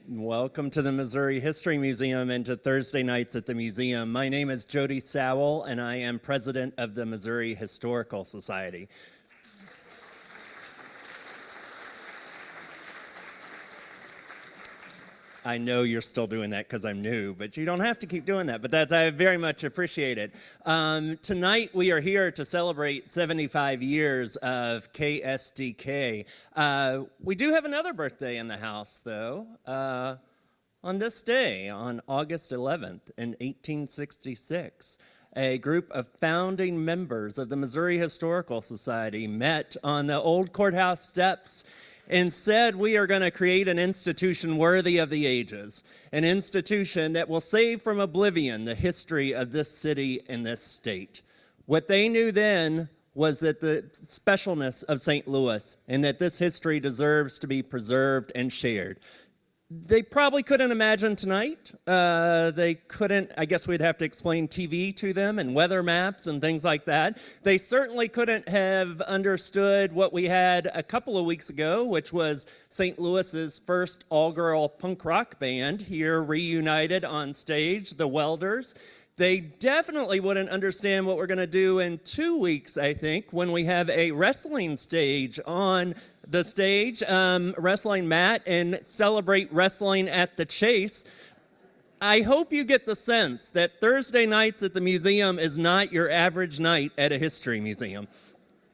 Welcome to the Missouri History Museum and to Thursday Nights at the Museum. My name is Jody Sowell, and I am president of the Missouri Historical Society. I know you're still doing that because I'm new, but you don't have to keep doing that. But I very much appreciate it. Tonight we are here to celebrate 75 years of KSDK. We do have another birthday in the house, though. On this day, on August 11th in 1866, a group of founding members of the Missouri Historical Society met on the old courthouse steps and said, we are going to create an institution worthy of the ages, an institution that will save from oblivion the history of this city and this state. What they knew then was that the specialness of St. Louis and that this history deserves to be preserved and shared. They probably couldn't imagine tonight. They couldn't, I guess we'd have to explain TV to them and weather maps and things like that. They certainly couldn't have understood what we had a couple of weeks ago, which was St. Louis's first all-girl punk rock band here reunited on stage, the Welders. They definitely wouldn't understand what we're going to do in 2 weeks, I think, when we have a wrestling stage on the stage, wrestling mat, and celebrate wrestling at the Chase. I hope you get the sense that Thursday nights at the museum is not your average night at a history museum.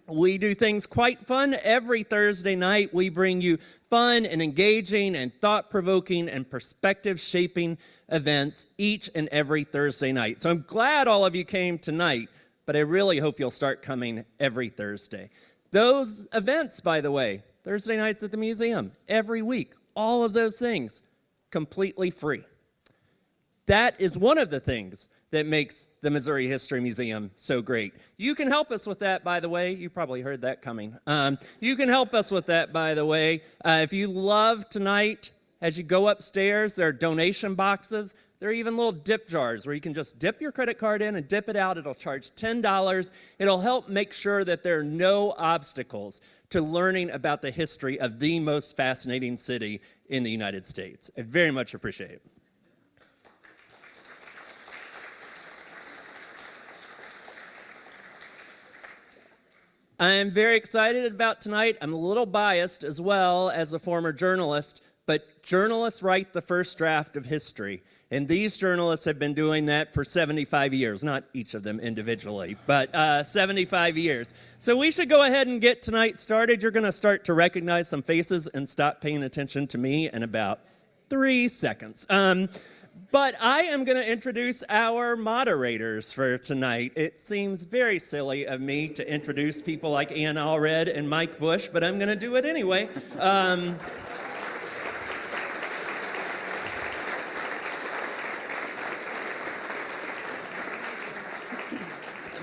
We do things quite fun every Thursday night. We bring you fun and engaging and thought-provoking and perspective-shaping events each and every Thursday night. So I'm glad all of you came tonight, but I really hope you'll start coming every Thursday. Those events, by the way, Thursday nights at the museum, every week, all of those things, completely free. That is one of the things that makes the Missouri History Museum so great. You can help us with that, by the way. You probably heard that coming. You can help us with that, by the way. If you love tonight, as you go upstairs, there are donation boxes. There are even little dip jars where you can just dip your credit card in and dip it out. It'll charge $10. It'll help make sure that there are no obstacles to learning about the history of the most fascinating city in the United States. I very much appreciate it. I'm very excited about tonight. I'm a little biased as well as a former journalist, but journalists write the first draft of history, and these journalists have been doing that for 75 years, not each of them individually, but 75 years. So we should go ahead and get tonight started. You're going to start to recognize some faces and stop paying attention to me in about 3 seconds. But I am going to introduce our moderators for tonight. It seems very silly of me to introduce people like Allred and Mike Bush, but I'm going to do it anyway.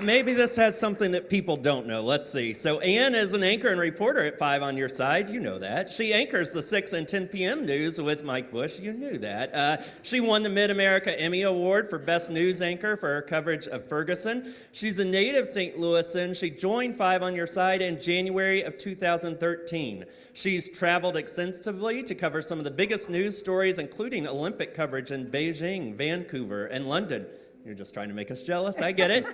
Maybe this has something that people don't know. Let's see. So Ann is an anchor and reporter at 5 on Your Side. You know that. She anchors the 6 and 10 p.m. news with Mike Bush. You knew that. She won the Mid-America Emmy Award for Best News Anchor for her coverage of Ferguson. She's a native St. Louisan. She joined 5 on Your Side in January of 2013. She's traveled extensively to cover some of the biggest news stories, including Olympic coverage in Beijing, Vancouver, and London. You're just trying to make us jealous. I get it.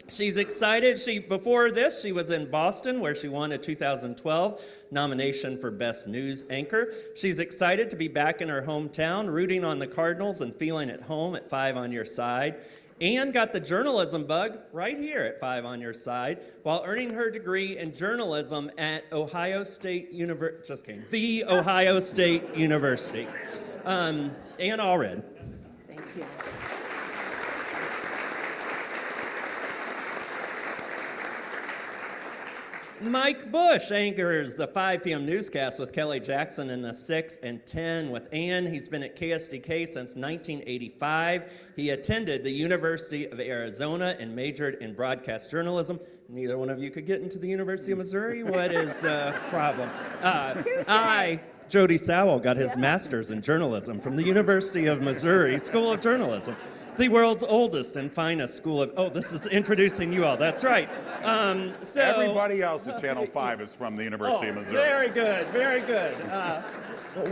She's excited. Before this, she was in Boston, where she won a 2012 nomination for Best News Anchor. She's excited to be back in her hometown, rooting on the Cardinals and feeling at home at 5 on Your Side. Ann got the journalism bug right here at 5 on Your Side while earning her degree in journalism at Ohio State University. Just kidding. The Ohio State University. Ann Allred. Thank you. Mike Bush anchors the 5 p.m. newscast with Kelly Jackson in the 6 and 10 with Ann. He's been at KSDK since 1985. He attended the University of Arizona and majored in broadcast journalism. Neither one of you could get into the University of Missouri? What is the problem? Jody Sowell got his master's in journalism from the University of Missouri School of Journalism. the world's oldest and finest school of, oh, this is introducing you all, that's right. Everybody else at Channel 5 is from the University of Missouri. Very good, very good.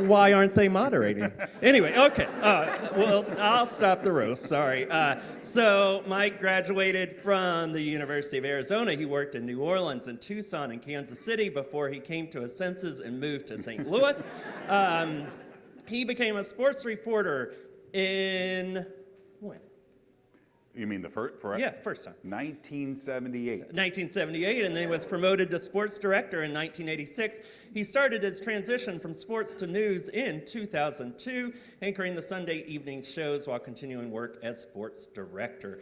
Why aren't they moderating? Anyway, okay, well, I'll stop the roast, sorry. So Mike graduated from the University of Arizona. He worked in New Orleans and Tucson and Kansas City before he came to his senses and moved to St. Louis. He became a sports reporter in, when? You mean the first? Yeah, first time. 1978. 1978, and then was promoted to sports director in 1986. He started his transition from sports to news in 2002, anchoring the Sunday evening shows while continuing work as sports director.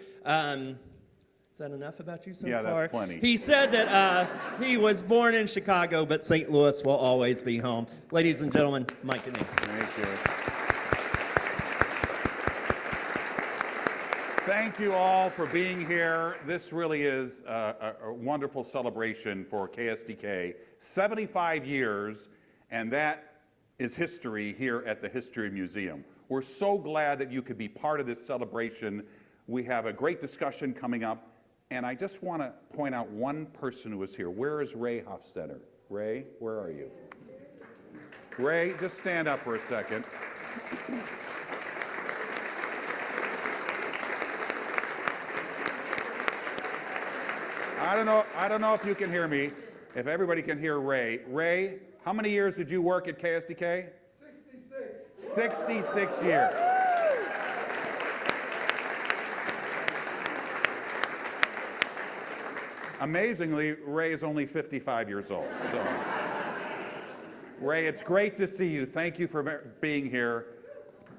Is that enough about you so far? Yeah, that's plenty. He said that he was born in Chicago, but St. Louis will always be home. Ladies and gentlemen, Mike and me. Thank you. Thank you all for being here. This really is a wonderful celebration for KSDK. 75 years, and that is history here at the History Museum. We're so glad that you could be part of this celebration. We have a great discussion coming up, and I just want to point out one person who is here. Where is Ray Hofstetter? Ray, where are you? Ray, just stand up for a second. I don't know if you can hear me, if everybody can hear Ray. Ray, how many years did you work at KSDK? 66. 66 years. Amazingly, Ray is only 55 years old. So, Ray, it's great to see you. Thank you for being here.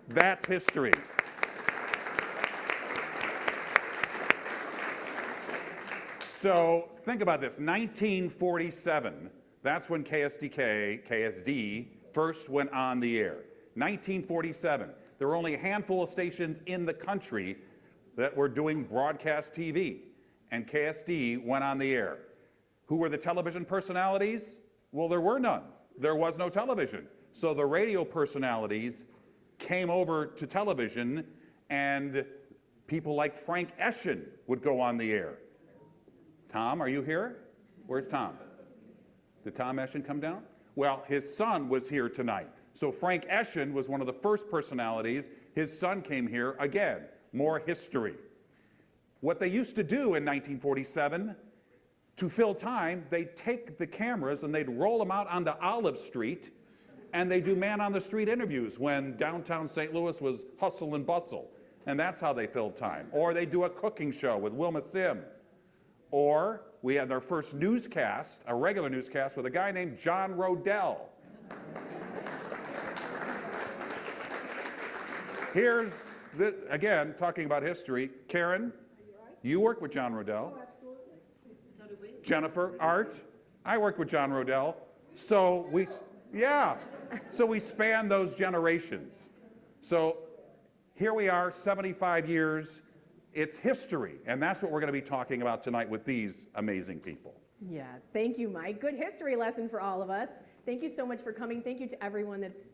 That's history. So think about this, 1947, that's when KSD first went on the air. 1947, there were only a handful of stations in the country that were doing broadcast TV, and KSD went on the air. Who were the television personalities? Well, there were none. There was no television. So the radio personalities came over to television, and people like Frank Eschen would go on the air. Tom, are you here? Where's Tom? Did Tom Eschen come down? Well, his son was here tonight. So Frank Eschen was one of the first personalities. His son came here again. More history. What they used to do in 1947, to fill time, they'd take the cameras and they'd roll them out onto Olive Street, and they'd do man-on-the-street interviews when downtown St. Louis was hustle and bustle. And that's how they filled time. Or they'd do a cooking show with Wilma Sim. Or we had our first newscast, a regular newscast, with a guy named John Rodell. Here's, again, talking about history. Karen, you worked with John Rodell. Oh, absolutely. So did we. Jennifer, Art, I worked with John Rodell. So we span those generations. So here we are, 75 years. It's history, and that's what we're going to be talking about tonight with these amazing people. Yes, thank you, Mike. Good history lesson for all of us. Thank you so much for coming. Thank you to everyone that's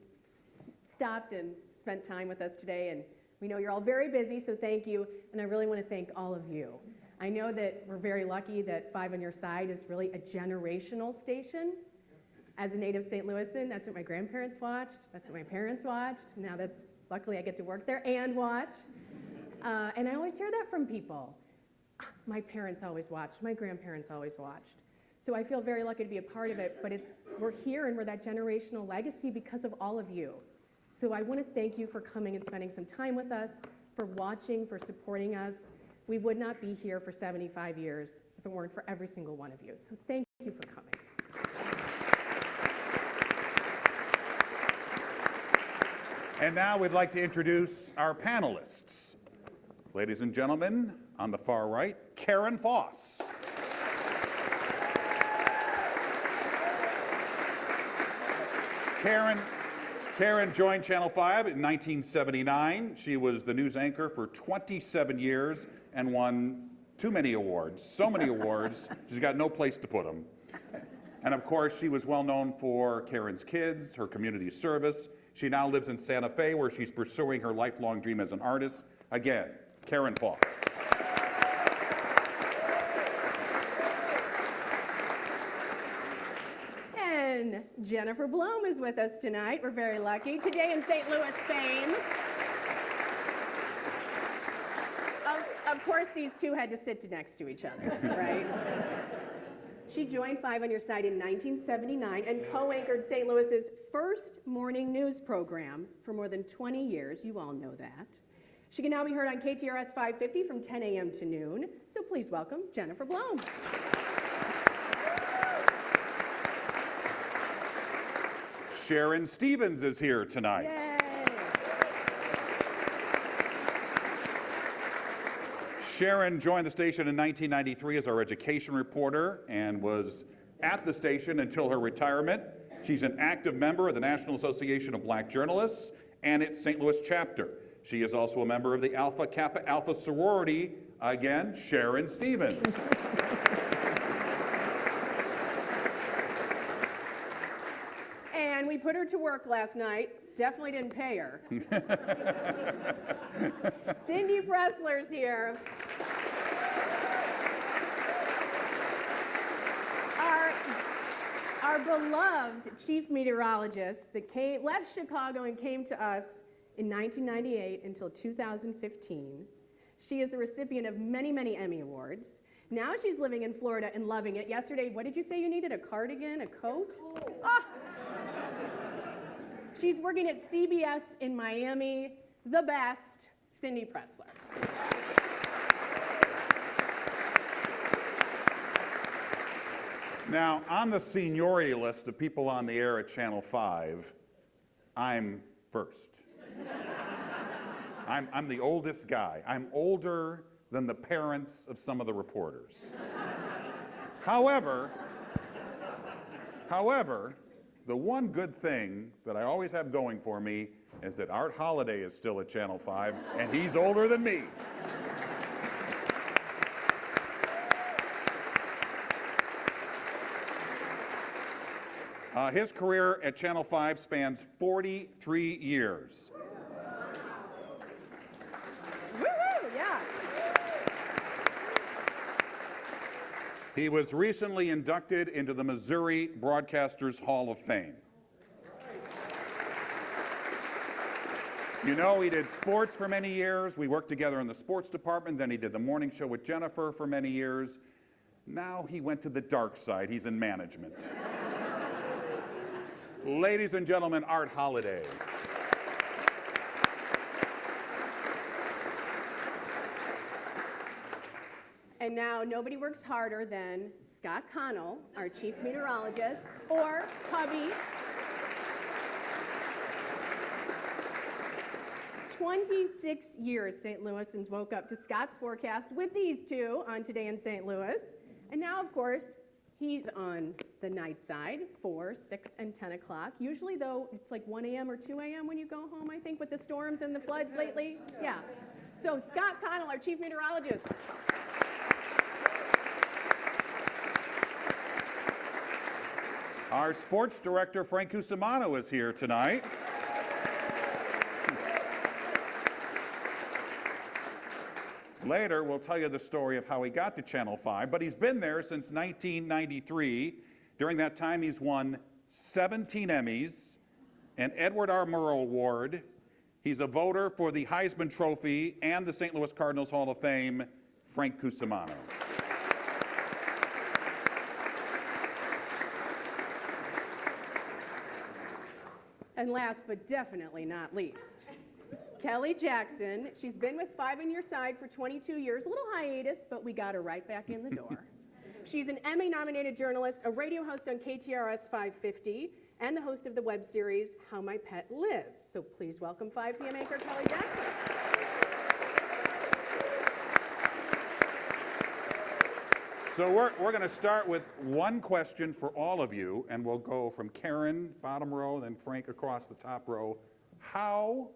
stopped and spent time with us today. And we know you're all very busy, so thank you. And I really want to thank all of you. I know that we're very lucky that 5 on Your Side is really a generational station. As a native St. Louisan, that's what my grandparents watched. That's what my parents watched. Now luckily I get to work there and watch. And I always hear that from people. My parents always watched. My grandparents always watched. So I feel very lucky to be a part of it, but we're here and we're that generational legacy because of all of you. So I want to thank you for coming and spending some time with us, for watching, for supporting us. We would not be here for 75 years if it weren't for every single one of you. So thank you for coming. And now we'd like to introduce our panelists. Ladies and gentlemen, on the far right, Karen Foss. Karen joined Channel 5 in 1979. She was the news anchor for 27 years and won too many awards, so many awards, she's got no place to put them. And of course, she was well known for Karen's Kids, her community service. She now lives in Santa Fe, where she's pursuing her lifelong dream as an artist. Again, Karen Foss. And Jennifer Blome is with us tonight. We're very lucky. Today in St. Louis fame. Of course, these two had to sit next to each other, right? She joined Five on Your Side in 1979 and co-anchored St. Louis's first morning news program for more than 20 years. You all know that. She can now be heard on KTRS 550 from 10 a.m. to noon. So please welcome Jennifer Blome. Sharon Stevens is here tonight. Yay. Sharon joined the station in 1993 as our education reporter and was at the station until her retirement. She's an active member of the National Association of Black Journalists and its St. Louis chapter. She is also a member of the Alpha Kappa Alpha sorority. Again, Sharon Stevens. And we put her to work last night. Definitely didn't pay her. Cindy Preszler's here. Our beloved chief meteorologist that left Chicago and came to us in 1998 until 2015. She is the recipient of many, many Emmy Awards. Now she's living in Florida and loving it. Yesterday, what did you say you needed? A cardigan, a coat? Ah! She's working at CBS in Miami. The best, Cindy Preszler. Now, on the seniority list of people on the air at Channel 5, I'm first. I'm the oldest guy. I'm older than the parents of some of the reporters. However, the one good thing that I always have going for me is that Art Holliday is still at Channel 5, and he's older than me. His career at Channel 5 spans 43 years. Woo-hoo, yeah. He was recently inducted into the Missouri Broadcasters Hall of Fame. You know, he did sports for many years. We worked together in the sports department. Then he did the morning show with Jennifer for many years. Now he went to the dark side. He's in management. Ladies and gentlemen, Art Holliday. And now nobody works harder than Scott Connell, our chief meteorologist, or hubby. 26 years St. Louisans woke up to Scott's forecast with these two on Today in St. Louis. And now, of course, he's on the night side, 4, 6, and 10 o'clock. Usually, though, it's like 1 a.m. or 2 a.m. when you go home, I think, with the storms and the floods lately. Yeah. So Scott Connell, our chief meteorologist. Our sports director, Frank Cusumano, is here tonight. Later, we'll tell you the story of how he got to Channel 5, but he's been there since 1993. During that time, he's won 17 Emmys, an Edward R. Murrow Award. He's a voter for the Heisman Trophy and the St. Louis Cardinals Hall of Fame, Frank Cusumano. And last but definitely not least, Kelly Jackson. She's been with Five on Your Side for 22 years, a little hiatus, but we got her right back in the door. She's an Emmy-nominated journalist, a radio host on KTRS 550, and the host of the web series How My Pet Lives. So please welcome 5 p.m. anchor Kelly Jackson. So we're going to start with one question for all of you, and we'll go from Karen, bottom row, then Frank across the top row. How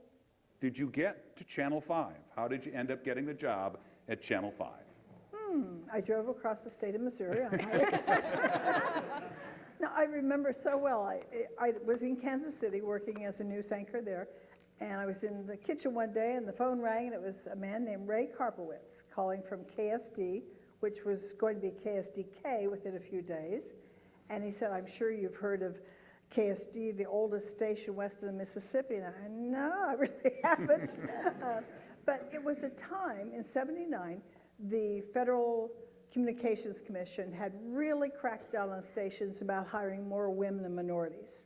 did you get to Channel 5? How did you end up getting the job at Channel 5? I drove across the state of Missouri. No, I remember so well. I was in Kansas City working as a news anchor there, And I was in the kitchen one day, and the phone rang, and it was a man named Ray Karpowitz calling from KSD, which was going to be KSDK within a few days. And he said, I'm sure you've heard of KSD, the oldest station west of the Mississippi. And I, no, I really haven't. But it was a time in '79, the Federal Communications Commission had really cracked down on stations about hiring more women and minorities.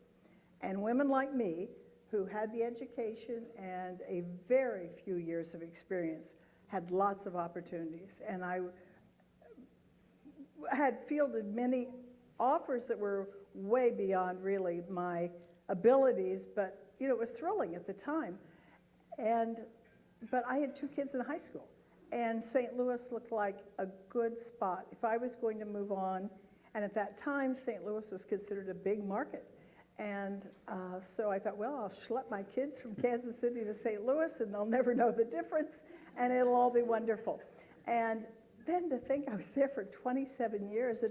And women like me, who had the education and a very few years of experience, had lots of opportunities. And I had fielded many offers that were way beyond really my abilities, but it was thrilling at the time. But I had 2 kids in high school, and St. Louis looked like a good spot if I was going to move on. And at that time, St. Louis was considered a big market. And so I thought, well, I'll schlep my kids from Kansas City to St. Louis, and they'll never know the difference, and it'll all be wonderful. And then to think I was there for 27 years,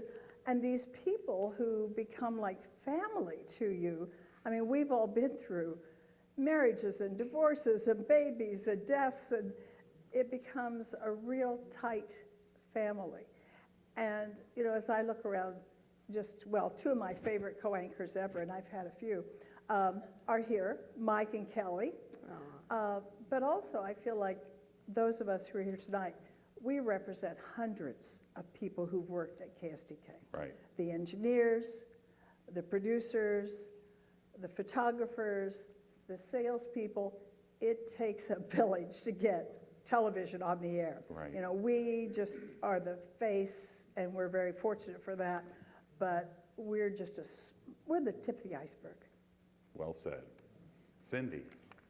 and these people who become like family to you, I mean, we've all been through marriages and divorces and babies and deaths, and it becomes a real tight family. And, as I look around, 2 of my favorite co-anchors ever, and I've had a few, are here, Mike and Kelly. But also, I feel like those of us who are here tonight, we represent hundreds of people who've worked at KSDK. Right. The engineers, the producers, the photographers, the salespeople. It takes a village to get television on the air. Right. We just are the face, and we're very fortunate for that. But we're we're the tip of the iceberg. Well said. Cindy.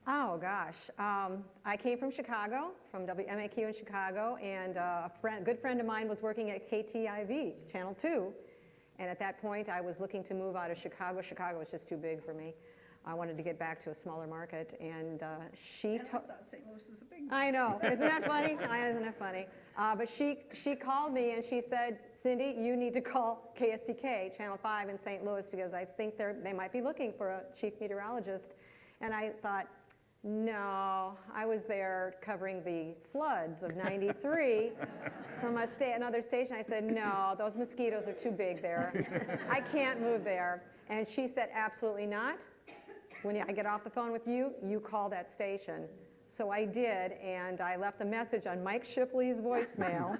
Oh, gosh. I came from Chicago, from WMAQ in Chicago, and a good friend of mine was working at KTIV, Channel 2. And at that point, I was looking to move out of Chicago. Chicago was just too big for me. I wanted to get back to a smaller market, and she told... I thought St. Louis was a big I know. Isn't that funny? Isn't that funny? But she called me, and she said, Cindy, you need to call KSDK, Channel 5 in St. Louis, because I think they might be looking for a chief meteorologist. And I thought, no, I was there covering the floods of '93 from another station. I said, no, those mosquitoes are too big there. I can't move there. And she said, absolutely not. When I get off the phone with you, you call that station. So I did, and I left a message on Mike Shipley's voicemail.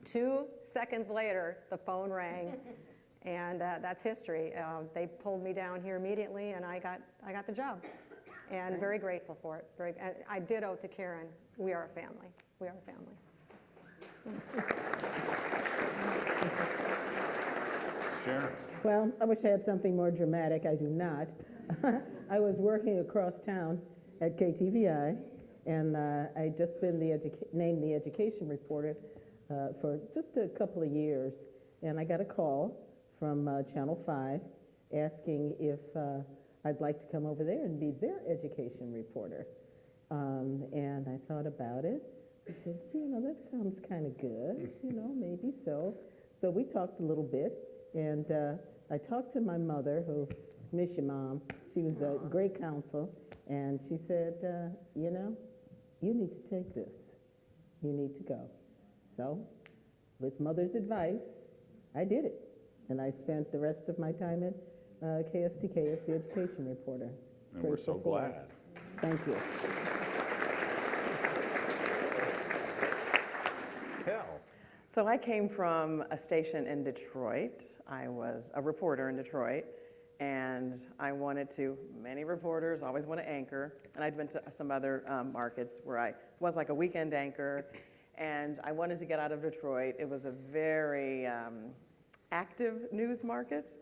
2 seconds later, the phone rang, and that's history. They pulled me down here immediately, and I got the job. And very grateful for it. I ditto to Karen. We are a family. We are a family. Sharon. Well, I wish I had something more dramatic. I do not. I was working across town at KTVI, and I'd just been named the education reporter for just a couple of years. And I got a call from Channel 5 asking if I'd like to come over there and be their education reporter. And I thought about it. I said, that sounds kind of good, maybe so. So we talked a little bit, and I talked to my mother, who, miss you, Mom. She was a great counsel, and she said, you need to take this. You need to go. So, with Mother's advice, I did it. And I spent the rest of my time at KSDK as the education reporter. And we're so glad. Thank you. Kel. So I came from a station in Detroit. I was a reporter in Detroit, and many reporters always want to anchor, and I'd been to some other markets where I was like a weekend anchor, and I wanted to get out of Detroit. It was a very active news market,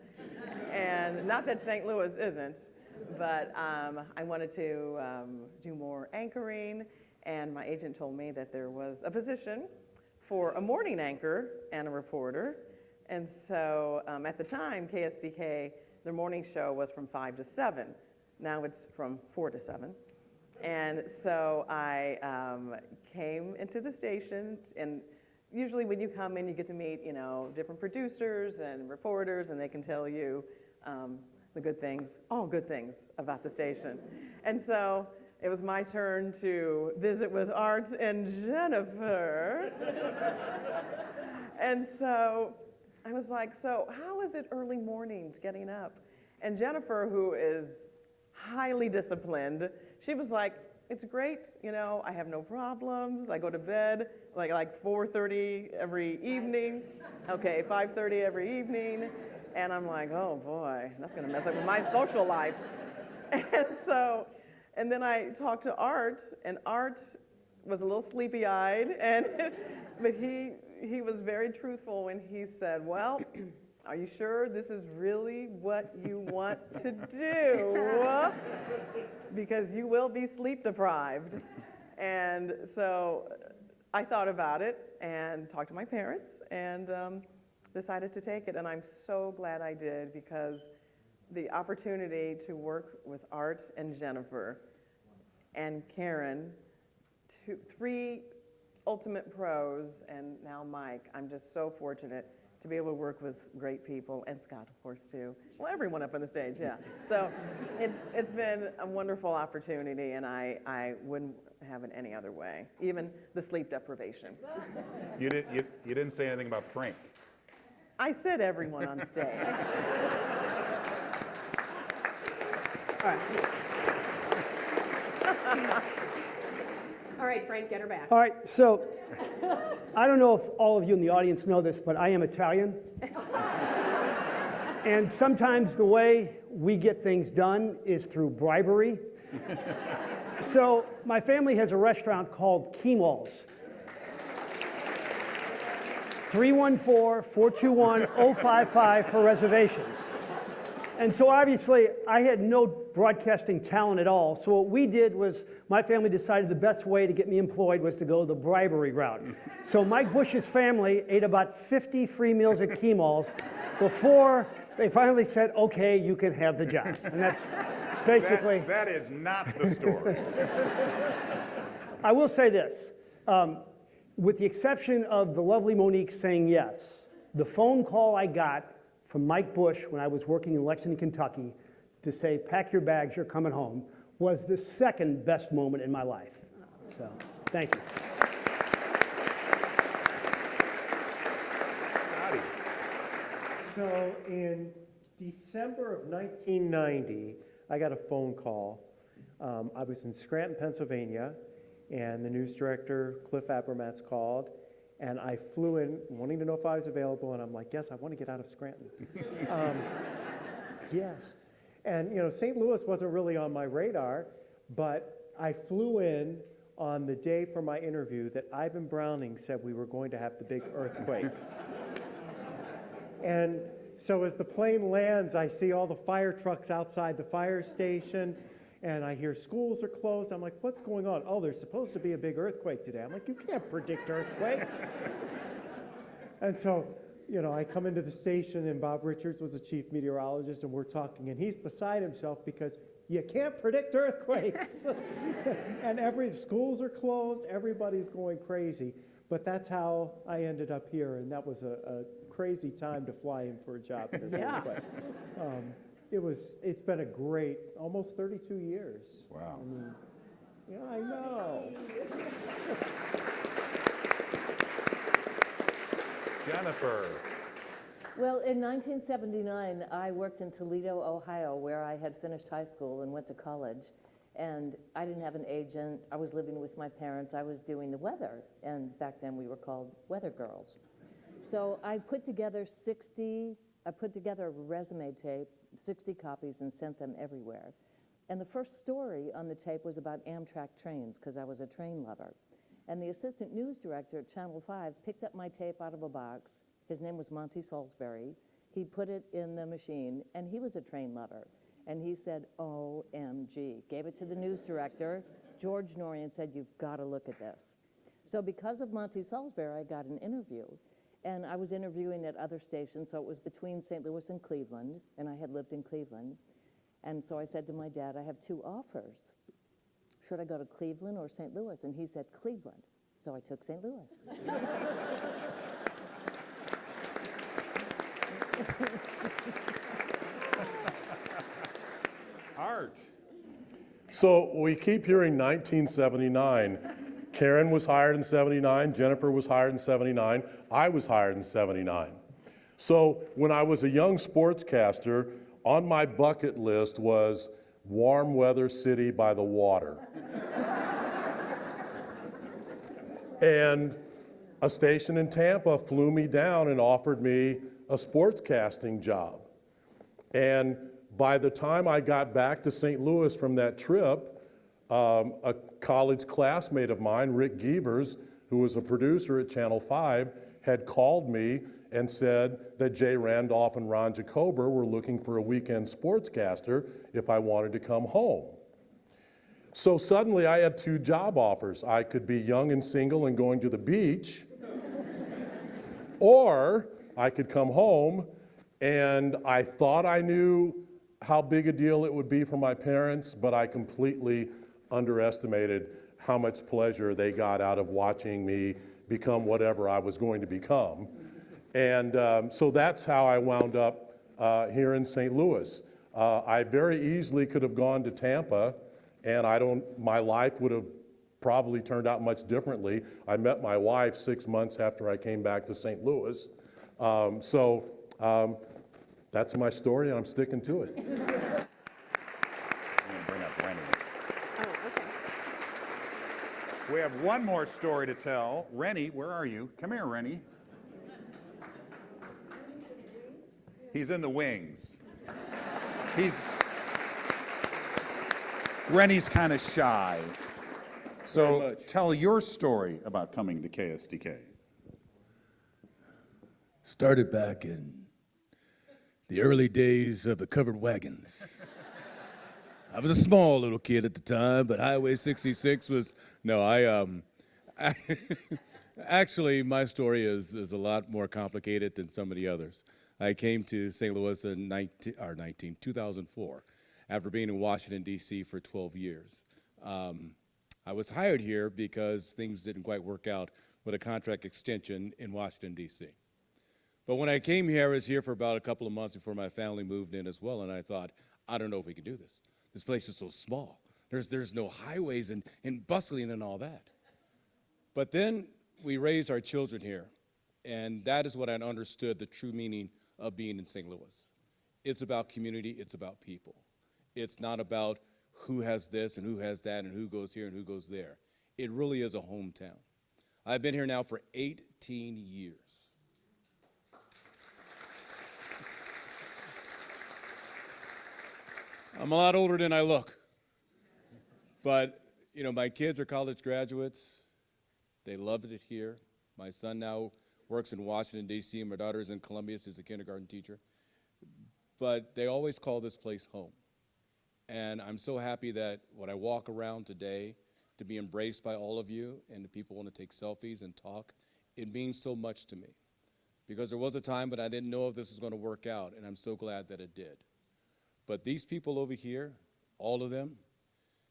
and not that St. Louis isn't, but I wanted to do more anchoring, and my agent told me that there was a position for a morning anchor and a reporter. And so at the time, KSDK, their morning show was from 5 to 7. Now it's from 4 to 7. And so I came into the station, and usually when you come in, you get to meet, different producers and reporters, and they can tell you the good things, all good things about the station. And so it was my turn to visit with Art and Jennifer. And so I was like, so how is it early mornings getting up? And Jennifer, who is highly disciplined, she was like, it's great, you know, I have no problems. I go to bed like 4:30 every evening. Okay, 5:30 every evening. And I'm like, oh boy, that's gonna mess up with my social life. And then I talked to Art, and Art was a little sleepy-eyed, but he was very truthful when he said, well, are you sure this is really what you want to do? Because you will be sleep deprived. And so I thought about it and talked to my parents and decided to take it. And I'm so glad I did, because the opportunity to work with Art and Jennifer and Karen, three ultimate pros, and now Mike, I'm just so fortunate to be able to work with great people, and Scott, of course, too. Well, everyone up on the stage, yeah. So it's been a wonderful opportunity, and I wouldn't have it any other way, even the sleep deprivation. You didn't say anything about Frank. I said everyone on stage. All right. All right, Frank, get her back. All right, so I don't know if all of you in the audience know this, but I am Italian. And sometimes the way we get things done is through bribery. So my family has a restaurant called Kemal's. 314-421-055 for reservations. And so obviously I had no broadcasting talent at all. So what we did was my family decided the best way to get me employed was to go the bribery route. So Mike Bush's family ate about 50 free meals at Kemal's before they finally said, okay, you can have the job. And that's basically... That is not the story. I will say this. With the exception of the lovely Monique saying yes, the phone call I got from Mike Bush when I was working in Lexington, Kentucky, to say, pack your bags, you're coming home, was the second best moment in my life. So, thank you. So in December of 1990, I got a phone call. I was in Scranton, Pennsylvania, and the news director, Cliff Abermatz, called, and I flew in wanting to know if I was available, and I'm like, yes, I want to get out of Scranton. Yes. And, you know, St. Louis wasn't really on my radar, but I flew in on the day for my interview that Ivan Browning said we were going to have the big earthquake. And so as the plane lands, I see all the fire trucks outside the fire station, and I hear schools are closed. I'm like, what's going on? Oh, there's supposed to be a big earthquake today. I'm like, you can't predict earthquakes. And so, you know, I come into the station, and Bob Richards was the chief meteorologist, and we're talking, and he's beside himself because you can't predict earthquakes. And schools are closed, everybody's going crazy. But that's how I ended up here, and that was a crazy time to fly in for a job. Yeah. But, it's been a great, almost 32 years. Wow. I mean, yeah, I know. Jennifer. Well, in 1979, I worked in Toledo, Ohio, where I had finished high school and went to college. And I didn't have an agent. I was living with my parents. I was doing the weather. And back then we were called weather girls. So I put together a resume tape, 60 copies, and sent them everywhere. And the first story on the tape was about Amtrak trains, because I was a train lover. And the assistant news director at Channel 5 picked up my tape out of a box. His name was Monty Salisbury. He put it in the machine, and he was a train lover. And he said, OMG, gave it to the news director, George Norrie, and said, you've got to look at this. So because of Monty Salisbury, I got an interview. And I was interviewing at other stations, so it was between St. Louis and Cleveland, and I had lived in Cleveland. And so I said to my dad, I have two offers. Should I go to Cleveland or St. Louis? And he said, Cleveland. So I took St. Louis. Art. So we keep hearing 1979. Karen was hired in 79, Jennifer was hired in 79, I was hired in 79. So when I was a young sportscaster, on my bucket list was warm weather city by the water. And a station in Tampa flew me down and offered me a sportscasting job. And by the time I got back to St. Louis from that trip, a college classmate of mine, Rick Gievers, who was a producer at Channel 5, had called me and said that Jay Randolph and Ron Jacober were looking for a weekend sportscaster if I wanted to come home. So suddenly I had two job offers. I could be young and single and going to the beach, or I could come home, and I thought I knew how big a deal it would be for my parents, but I completely underestimated how much pleasure they got out of watching me become whatever I was going to become. And so that's how I wound up here in St. Louis. I very easily could have gone to Tampa, and my life would have probably turned out much differently. I met my wife 6 months after I came back to St. Louis. That's my story, and I'm sticking to it. I'm going to bring up Rennie. We have one more story to tell. Rennie, where are you? Come here, Rennie. He's in the wings. Rennie's kind of shy. So tell your story about coming to KSDK. Started back in the early days of the covered wagons. I was a small little kid at the time, but Highway 66 was, actually my story is a lot more complicated than some of the others. I came to St. Louis in 2004 after being in Washington, D.C. for 12 years. I was hired here because things didn't quite work out with a contract extension in Washington, D.C. But when I came here, I was here for about a couple of months before my family moved in as well, and I thought, I don't know if we can do this. This place is so small. There's no highways and bustling and all that. But then we raised our children here, and that is what I understood the true meaning of being in St. Louis. It's about community, it's about people. It's not about who has this and who has that and who goes here and who goes there. It really is a hometown. I've been here now for 18 years. I'm a lot older than I look. But, my kids are college graduates. They loved it here. My son now works in Washington, D.C., and my daughter's in Columbia. She's a kindergarten teacher. But they always call this place home. And I'm so happy that when I walk around today, to be embraced by all of you and the people want to take selfies and talk, it means so much to me. Because there was a time when I didn't know if this was going to work out, and I'm so glad that it did. But these people over here, all of them,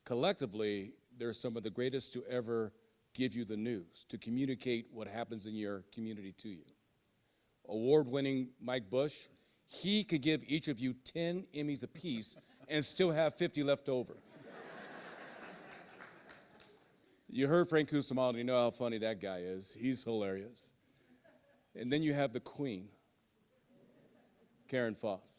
collectively, they're some of the greatest to ever give you the news, to communicate what happens in your community to you. Award-winning Mike Bush, he could give each of you 10 Emmys apiece and still have 50 left over. You heard Frank Cusumano, you know how funny that guy is. He's hilarious. And then you have the queen, Karen Foss.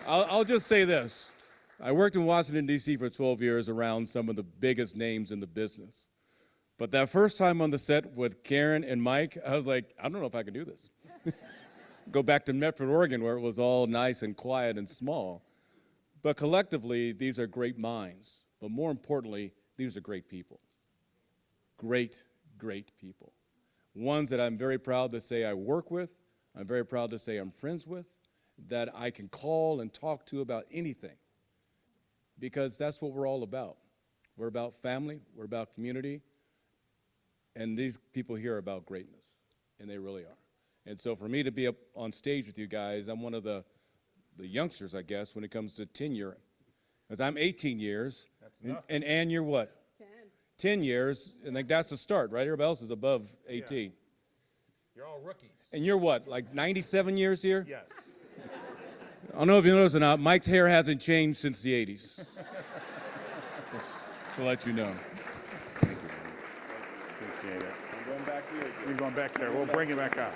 I'll just say this. I worked in Washington, D.C. for 12 years around some of the biggest names in the business. But that first time on the set with Karen and Mike, I was like, I don't know if I can do this. Go back to Medford, Oregon, where it was all nice and quiet and small. But collectively, these are great minds. But more importantly, these are great people. Great, great people. Ones that I'm very proud to say I work with. I'm very proud to say I'm friends with. That I can call and talk to about anything. Because that's what we're all about. We're about family. We're about community. And these people here are about greatness. And they really are. And so for me to be up on stage with you guys, I'm one of the youngsters, I guess, when it comes to tenure. Because I'm 18 years. That's enough. And Ann, you're what? 10 years. And that's the start, right? Everybody else is above 18. Yeah. You're all rookies. And you're what, like 97 years here? Yes. I don't know if you noticed or not, Mike's hair hasn't changed since the 80s. Just to let you know. Thank you. Appreciate it. I'm going back here. You're going back there. We'll bring you back up.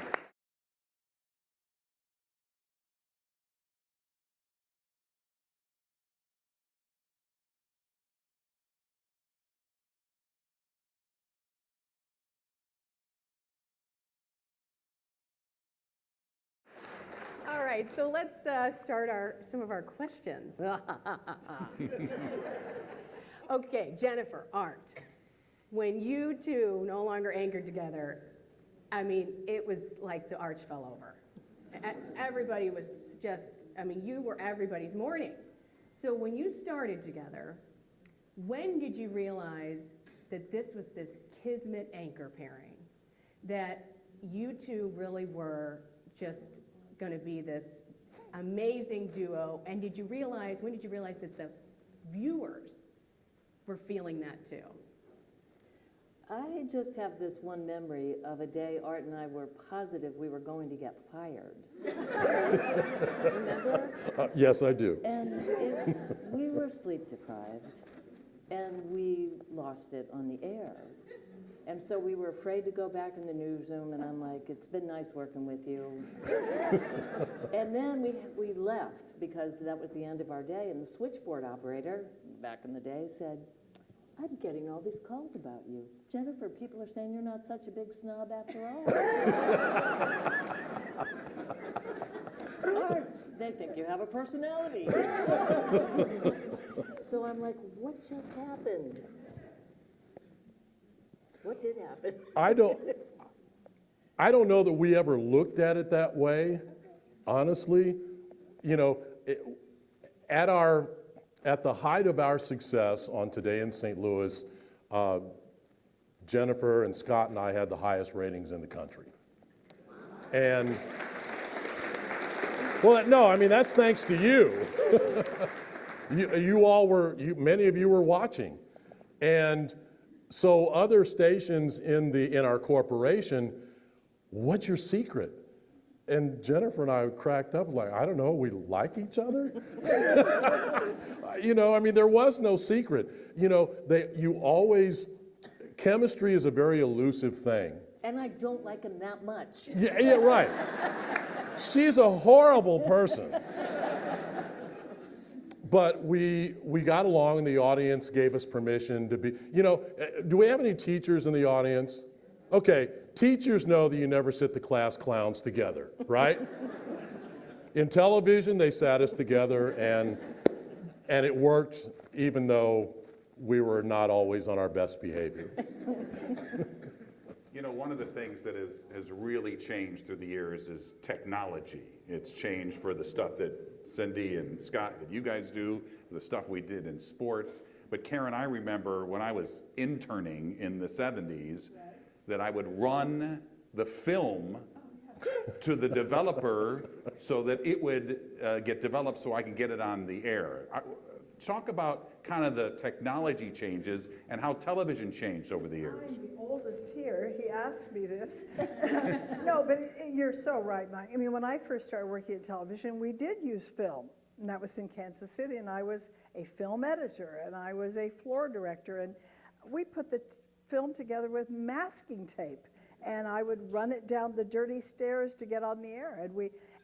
All right, so let's start some of our questions. Okay, Jennifer, Art, when you two no longer anchored together, I mean, it was like the arch fell over. Everybody was just, I mean, you were everybody's morning. So when you started together, when did you realize that this was this kismet anchor pairing, that you two really were just going to be this amazing duo? And when did you realize that the viewers were feeling that too? I just have this one memory of a day Art and I were positive we were going to get fired. Remember? Yes, I do. And we were sleep deprived, and we lost it on the air. And so we were afraid to go back in the newsroom, and I'm like, it's been nice working with you. And then we left because that was the end of our day, and the switchboard operator, back in the day, said, I'm getting all these calls about you. Jennifer, people are saying you're not such a big snob after all. Or they think you have a personality. So I'm like, what just happened? What did happen? I don't know that we ever looked at it that way, honestly. You know, at the height of our success on Today in St. Louis, Jennifer and Scott and I had the highest ratings in the country. And, well, no, I mean, that's thanks to you. Many of you were watching. And so other stations in our corporation, what's your secret? And Jennifer and I cracked up like, I don't know, we like each other? You know, I mean, there was no secret. You know, chemistry is a very elusive thing. And I don't like him that much. Yeah, right. She's a horrible person. But we got along, and the audience gave us permission to be, you know, do we have any teachers in the audience? Okay, teachers know that you never sit the class clowns together, right? In television, they sat us together, and it worked even though we were not always on our best behavior. You know, one of the things that has really changed through the years is technology. It's changed for the stuff that Cindy and Scott, that you guys do, the stuff we did in sports. But Karen, I remember when I was interning in the 70s, that I would run the film to the developer so that it would get developed so I could get it on the air. Talk about kind of the technology changes and how television changed over the years. I'm the oldest here. He asked me this. No, but you're so right, Mike. I mean, when I first started working at television, we did use film, and that was in Kansas City, and I was a film editor, and I was a floor director, and we put the film together with masking tape, and I would run it down the dirty stairs to get on the air,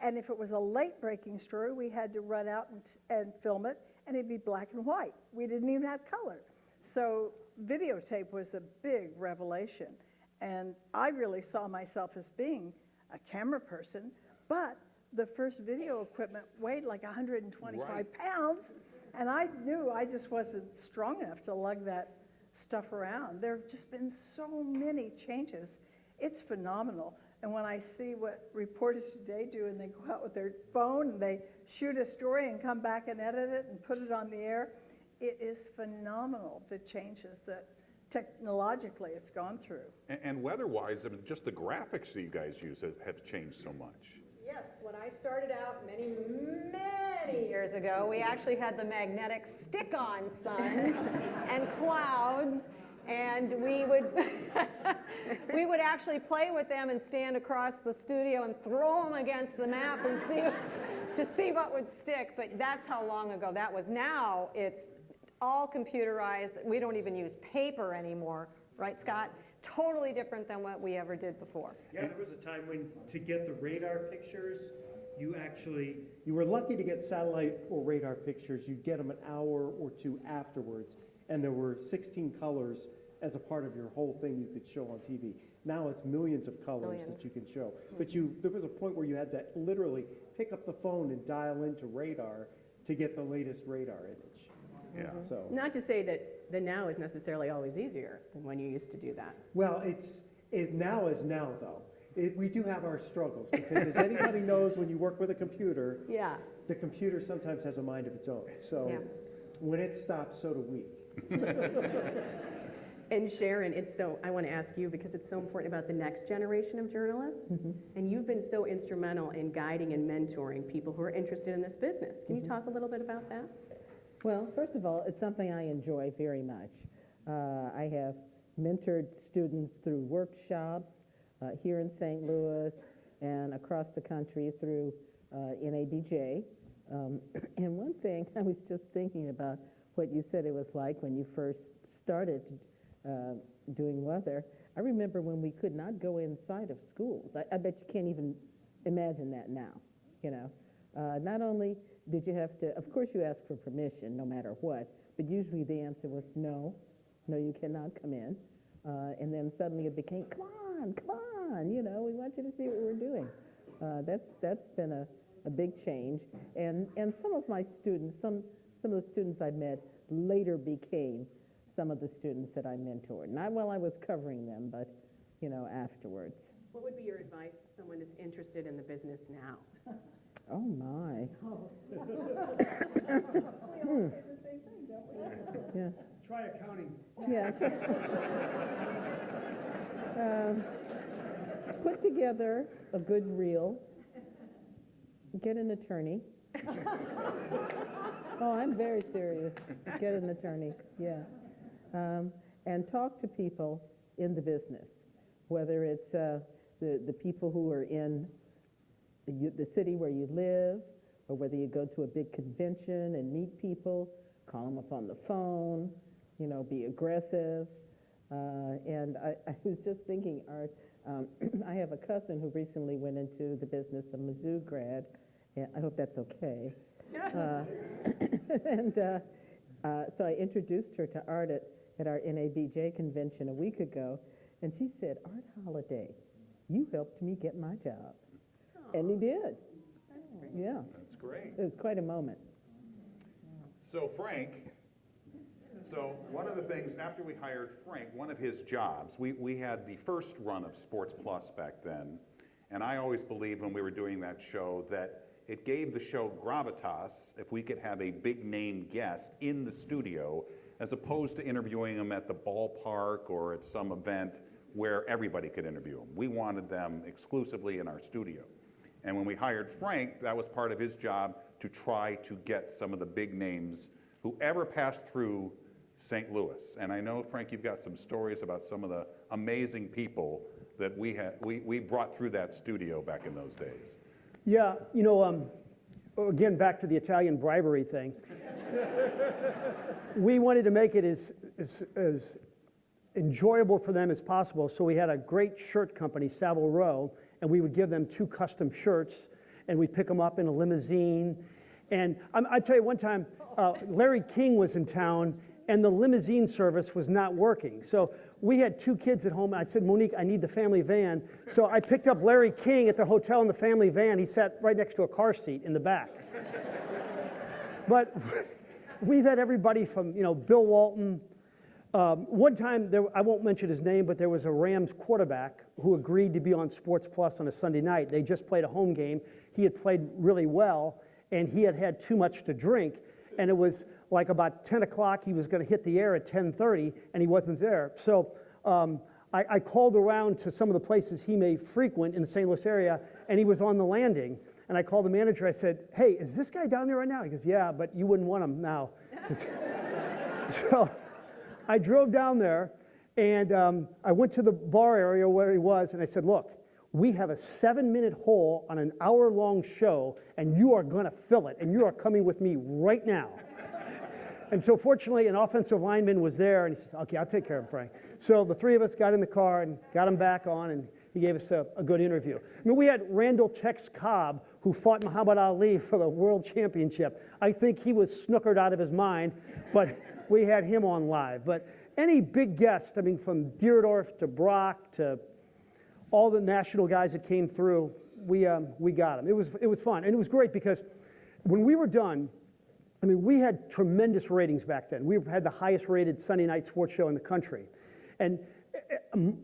and if it was a late-breaking story, we had to run out and film it, and it'd be black and white. We didn't even have color. So videotape was a big revelation. And I really saw myself as being a camera person, but the first video equipment weighed like 125 pounds, and I knew I just wasn't strong enough to lug that stuff around. There have just been so many changes. It's phenomenal. And when I see what reporters today do, and they go out with their phone and they shoot a story and come back and edit it and put it on the air, it is phenomenal, the changes that technologically it's gone through. And weather-wise, I mean, just the graphics that you guys use have changed so much. Yes, when I started out many, many years ago, we actually had the magnetic stick-on suns and clouds, and we would we would actually play with them and stand across the studio and throw them against the map and to see what would stick, but that's how long ago that was. Now it's all computerized. We don't even use paper anymore, right, Scott? Totally different than what we ever did before. Yeah, there was a time when to get the radar pictures, you were lucky to get satellite or radar pictures. You'd get them an hour or two afterwards, and there were 16 colors as a part of your whole thing you could show on TV. Now it's millions of colors that you can show. But there was a point where you had to literally pick up the phone and dial into radar to get the latest radar image. Yeah. So Not to say that the now is necessarily always easier than when you used to do that. well, now is now though. We do have our struggles because as anybody knows, when you work with a computer, Yeah. the computer sometimes has a mind of its own. So Yeah. when it stops, so do we. And Sharon, I want to ask you, because it's so important about the next generation of journalists, and you've been so instrumental in guiding and mentoring people who are interested in this business. Can you talk a little bit about that? Well, first of all, it's something I enjoy very much. I have mentored students through workshops here in St. Louis and across the country through NABJ. And one thing, I was just thinking about what you said it was like when you first started doing weather. I remember when we could not go inside of schools. I bet you can't even imagine that now, you know. Not only did you have to, of course you asked for permission no matter what, but usually the answer was no, you cannot come in. And then suddenly it became, come on, you know, we want you to see what we're doing. That's been a big change. And some of my students, some of the students I met later became some of the students that I mentored. Not while I was covering them, but, you know, afterwards. What would be your advice to someone that's interested in the business now? Oh, my. We all say the same thing, don't we? Yeah. Try accounting. Yeah. Put together a good reel. Get an attorney. Oh, I'm very serious. Get an attorney, yeah. And talk to people in the business, whether it's the people who are in the city where you live, or whether you go to a big convention and meet people, call them up on the phone, you know, be aggressive. And I was just thinking, Art, I have a cousin who recently went into the business, a Mizzou grad, and I hope that's okay. And so I introduced her to Art at our NABJ convention a week ago, and she said, Art Holliday, you helped me get my job. And he did. That's great. Yeah. That's great. It was quite a moment. So Frank, one of the things, after we hired Frank, one of his jobs, we had the first run of Sports Plus back then, and I always believed when we were doing that show that it gave the show gravitas if we could have a big name guest in the studio as opposed to interviewing them at the ballpark or at some event where everybody could interview them. We wanted them exclusively in our studio. And when we hired Frank, that was part of his job to try to get some of the big names who ever passed through St. Louis. And I know, Frank, you've got some stories about some of the amazing people that we brought through that studio back in those days. Yeah, you know, again, back to the Italian bribery thing. We wanted to make it as enjoyable for them as possible, so we had a great shirt company, Savile Row, and we would give them 2 custom shirts, and we'd pick them up in a limousine. And I tell you, one time, Larry King was in town, and the limousine service was not working. So we had 2 kids at home, and I said, Monique, I need the family van. So I picked up Larry King at the hotel in the family van. He sat right next to a car seat in the back. But we've had everybody from, you know, Bill Walton. One time, I won't mention his name, but there was a Rams quarterback who agreed to be on Sports Plus on a Sunday night. They just played a home game. He had played really well, and he had had too much to drink. And it was like about 10 o'clock, he was going to hit the air at 10:30, and he wasn't there. So I called around to some of the places he may frequent in the St. Louis area, and he was on the landing. And I called the manager. I said, hey, is this guy down there right now? He goes, yeah, but you wouldn't want him now. So I drove down there, and I went to the bar area where he was, and I said, look, we have a 7-minute hole on an hour-long show, and you are going to fill it, and you are coming with me right now. And so fortunately, an offensive lineman was there, and he said, okay, I'll take care of him, Frank. So the three of us got in the car and got him back on, and he gave us a good interview. I mean, we had Randall Tex Cobb, who fought Muhammad Ali for the world championship. I think he was snookered out of his mind, but we had him on live. But any big guest, I mean, from Deerdorf to Brock to all the national guys that came through, we got them. It was fun, and it was great because when we were done, I mean, we had tremendous ratings back then. We had the highest rated Sunday night sports show in the country. And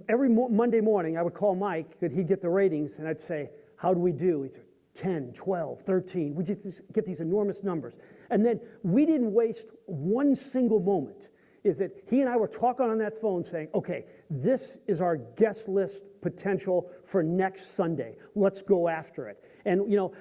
every Monday morning, I would call Mike that he'd get the ratings, and I'd say, how do we do? He'd say, 10, 12, 13. We just get these enormous numbers. And then we didn't waste one single moment. Is that he and I were talking on that phone saying, okay, this is our guest list potential for next Sunday. Let's go after it. And, you know,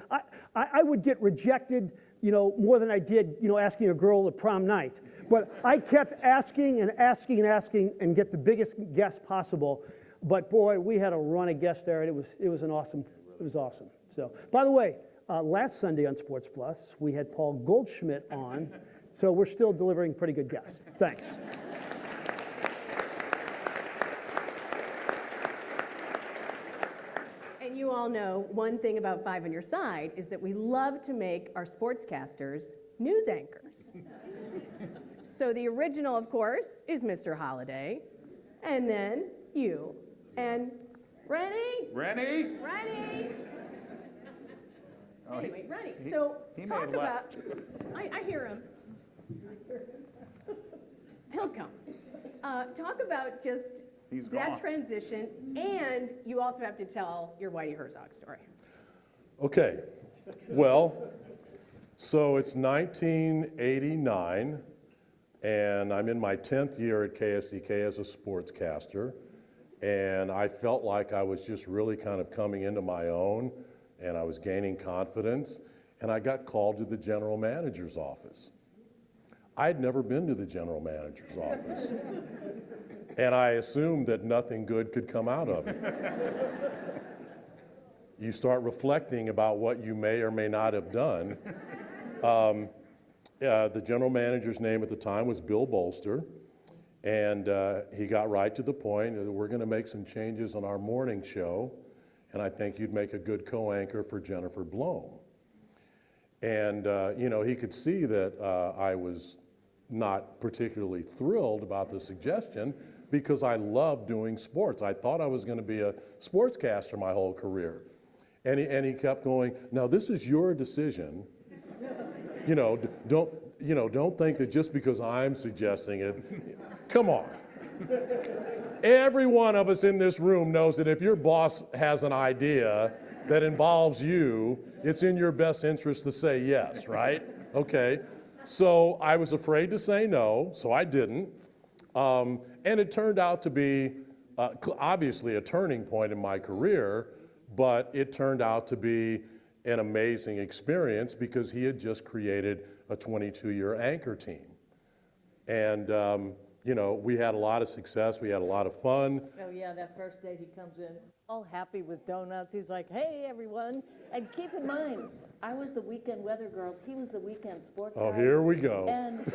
I would get rejected, you know, more than I did, you know, asking a girl at prom night. But I kept asking and asking and asking and get the biggest guest possible. But boy, we had a run of guests there, and it was awesome. So, by the way, last Sunday on Sports Plus, we had Paul Goldschmidt on. So we're still delivering pretty good guests. Thanks. And you all know one thing about Five on Your Side is that we love to make our sportscasters news anchors. So the original, of course, is Mr. Holliday, and then you. And Rennie? Oh, anyway, Rennie, so he may talk have about, left. I hear him. He'll come. Talk about just He's that gone. transition, and you also have to tell your Whitey Herzog story. Okay, well, so it's 1989, and I'm in my 10th year at KSDK as a sportscaster, and I felt like I was just really kind of coming into my own, and I was gaining confidence, and I got called to the general manager's office. I'd never been to the general manager's office, and I assumed that nothing good could come out of it. You start reflecting about what you may or may not have done. The general manager's name at the time was Bill Bolster, and he got right to the point that we're going to make some changes on our morning show, and I think you'd make a good co-anchor for Jennifer Blohm. And, you know, he could see that I was not particularly thrilled about the suggestion because I love doing sports. I thought I was going to be a sportscaster my whole career. And he kept going, now this is your decision. Don't think that just because I'm suggesting it, come on. Every one of us in this room knows that if your boss has an idea that involves you, it's in your best interest to say yes, right? Okay. So I was afraid to say no, so I didn't. And it turned out to be obviously a turning point in my career, but it turned out to be an amazing experience because he had just created a 22-year anchor team. And, we had a lot of success. We had a lot of fun. Oh, yeah, that first day he comes in all happy with donuts. He's like, hey, everyone. And keep in mind, I was the weekend weather girl. He was the weekend sports guy. Here we go. And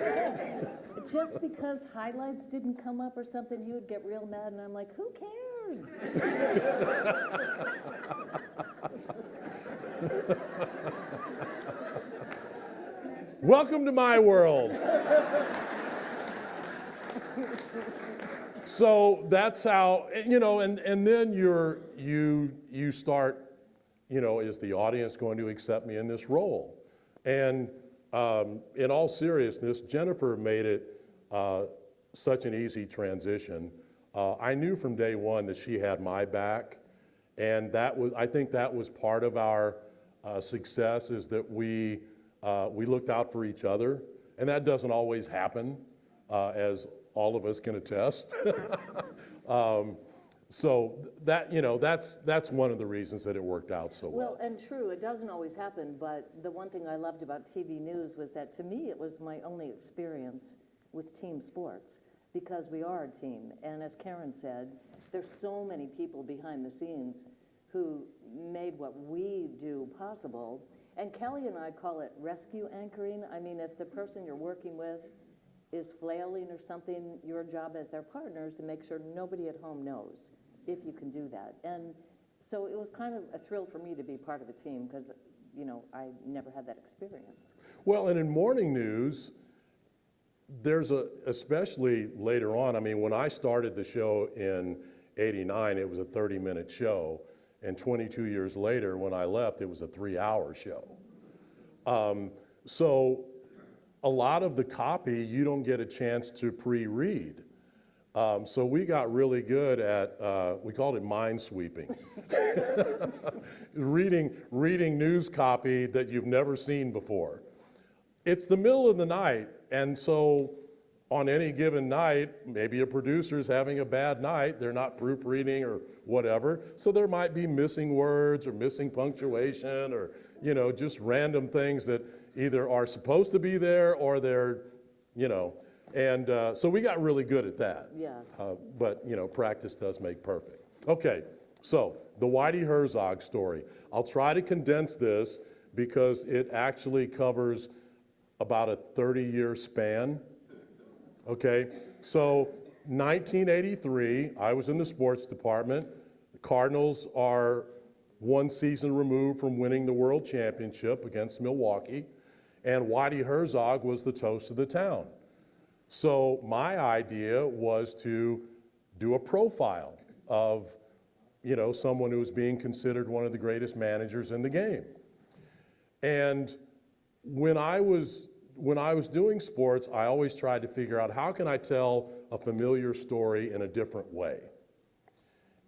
just because highlights didn't come up or something, he would get real mad. And I'm like, who cares? Welcome to my world. So that's how, and then you start, is the audience going to accept me in this role? And in all seriousness, Jennifer made it such an easy transition. I knew from day one that she had my back, and I think that was part of our success, is that we looked out for each other, and that doesn't always happen, as all of us can attest. So that's one of the reasons that it worked out so well. Well, and true, it doesn't always happen, but the one thing I loved about TV news was that to me it was my only experience with team sports, because we are a team. And as Karen said, there's so many people behind the scenes who made what we do possible. And Kelly and I call it rescue anchoring. I mean, if the person you're working with is flailing or something, your job as their partner is to make sure nobody at home knows, if you can do that. And so it was kind of a thrill for me to be part of a team because, you know, I never had that experience. Well, and in morning news, especially later on, I mean, when I started the show in '89, it was a 30-minute show. And 22 years later, when I left, it was a 3-hour show. So a lot of the copy, you don't get a chance to pre-read. So we got really good at, we called it mind sweeping. reading news copy that you've never seen before. It's the middle of the night, and so on any given night, maybe a producer's having a bad night, they're not proofreading or whatever, so there might be missing words or missing punctuation or, you know, just random things that either are supposed to be there or they're, you know, and so we got really good at that. Yeah. But, you know, practice does make perfect. Okay, so the Whitey Herzog story. I'll try to condense this because it actually covers about a 30-year span. Okay, so 1983, I was in the sports department. The Cardinals are one season removed from winning the world championship against Milwaukee, and Whitey Herzog was the toast of the town. So my idea was to do a profile of, you know, someone who was being considered one of the greatest managers in the game. And when I was doing sports, I always tried to figure out how can I tell a familiar story in a different way.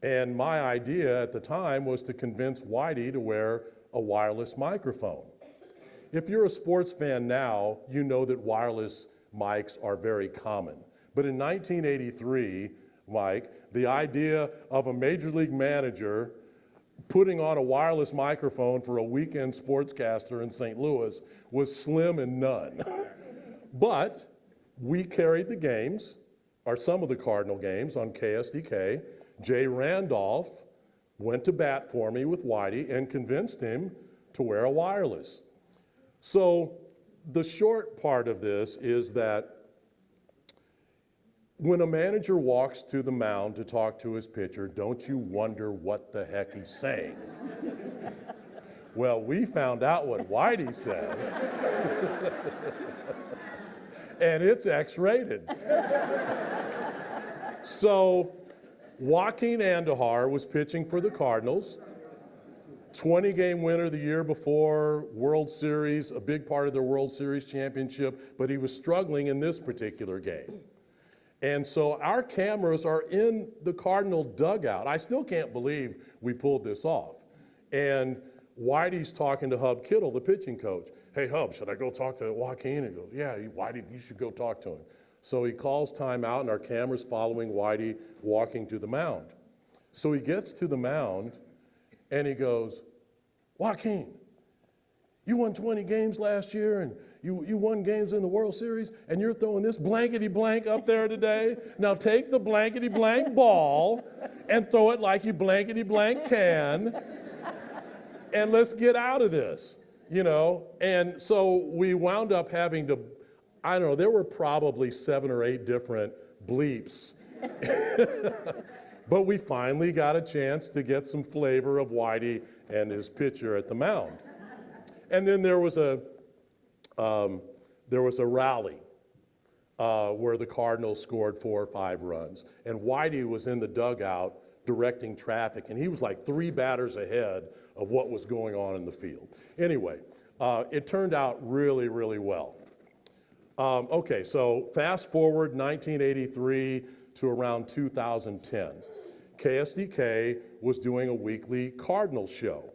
And my idea at the time was to convince Whitey to wear a wireless microphone. If you're a sports fan now, you know that wireless mics are very common. But in 1983, Mike, the idea of a major league manager putting on a wireless microphone for a weekend sportscaster in St. Louis was slim and none. But we carried the games, or some of the Cardinal games, on KSDK. Jay Randolph went to bat for me with Whitey and convinced him to wear a wireless. So the short part of this is that when a manager walks to the mound to talk to his pitcher, don't you wonder what the heck he's saying? Well, we found out what Whitey says, and it's X-rated. So Joaquin Andujar was pitching for the Cardinals, 20-game winner the year before, World Series, a big part of their World Series championship, but he was struggling in this particular game. And so our cameras are in the Cardinal dugout. I still can't believe we pulled this off. And Whitey's talking to Hub Kittle, the pitching coach. Hey, Hub, should I go talk to Joaquin? And he goes, yeah, Whitey, you should go talk to him. So he calls timeout, and our camera's following Whitey walking to the mound. So he gets to the mound, and he goes, Joaquin, you won 20 games last year, and you won games in the World Series, and you're throwing this blankety blank up there today. Now take the blankety blank ball and throw it like you blankety blank can, and let's get out of this, you know? And so we wound up having to, I don't know, there were probably 7 or 8 different bleeps. But we finally got a chance to get some flavor of Whitey and his pitcher at the mound. And then there was a rally where the Cardinals scored 4 or 5 runs. And Whitey was in the dugout directing traffic, and he was like 3 batters ahead of what was going on in the field. Anyway, it turned out really, really well. Okay, so fast forward 1983 to around 2010. KSDK was doing a weekly Cardinals show.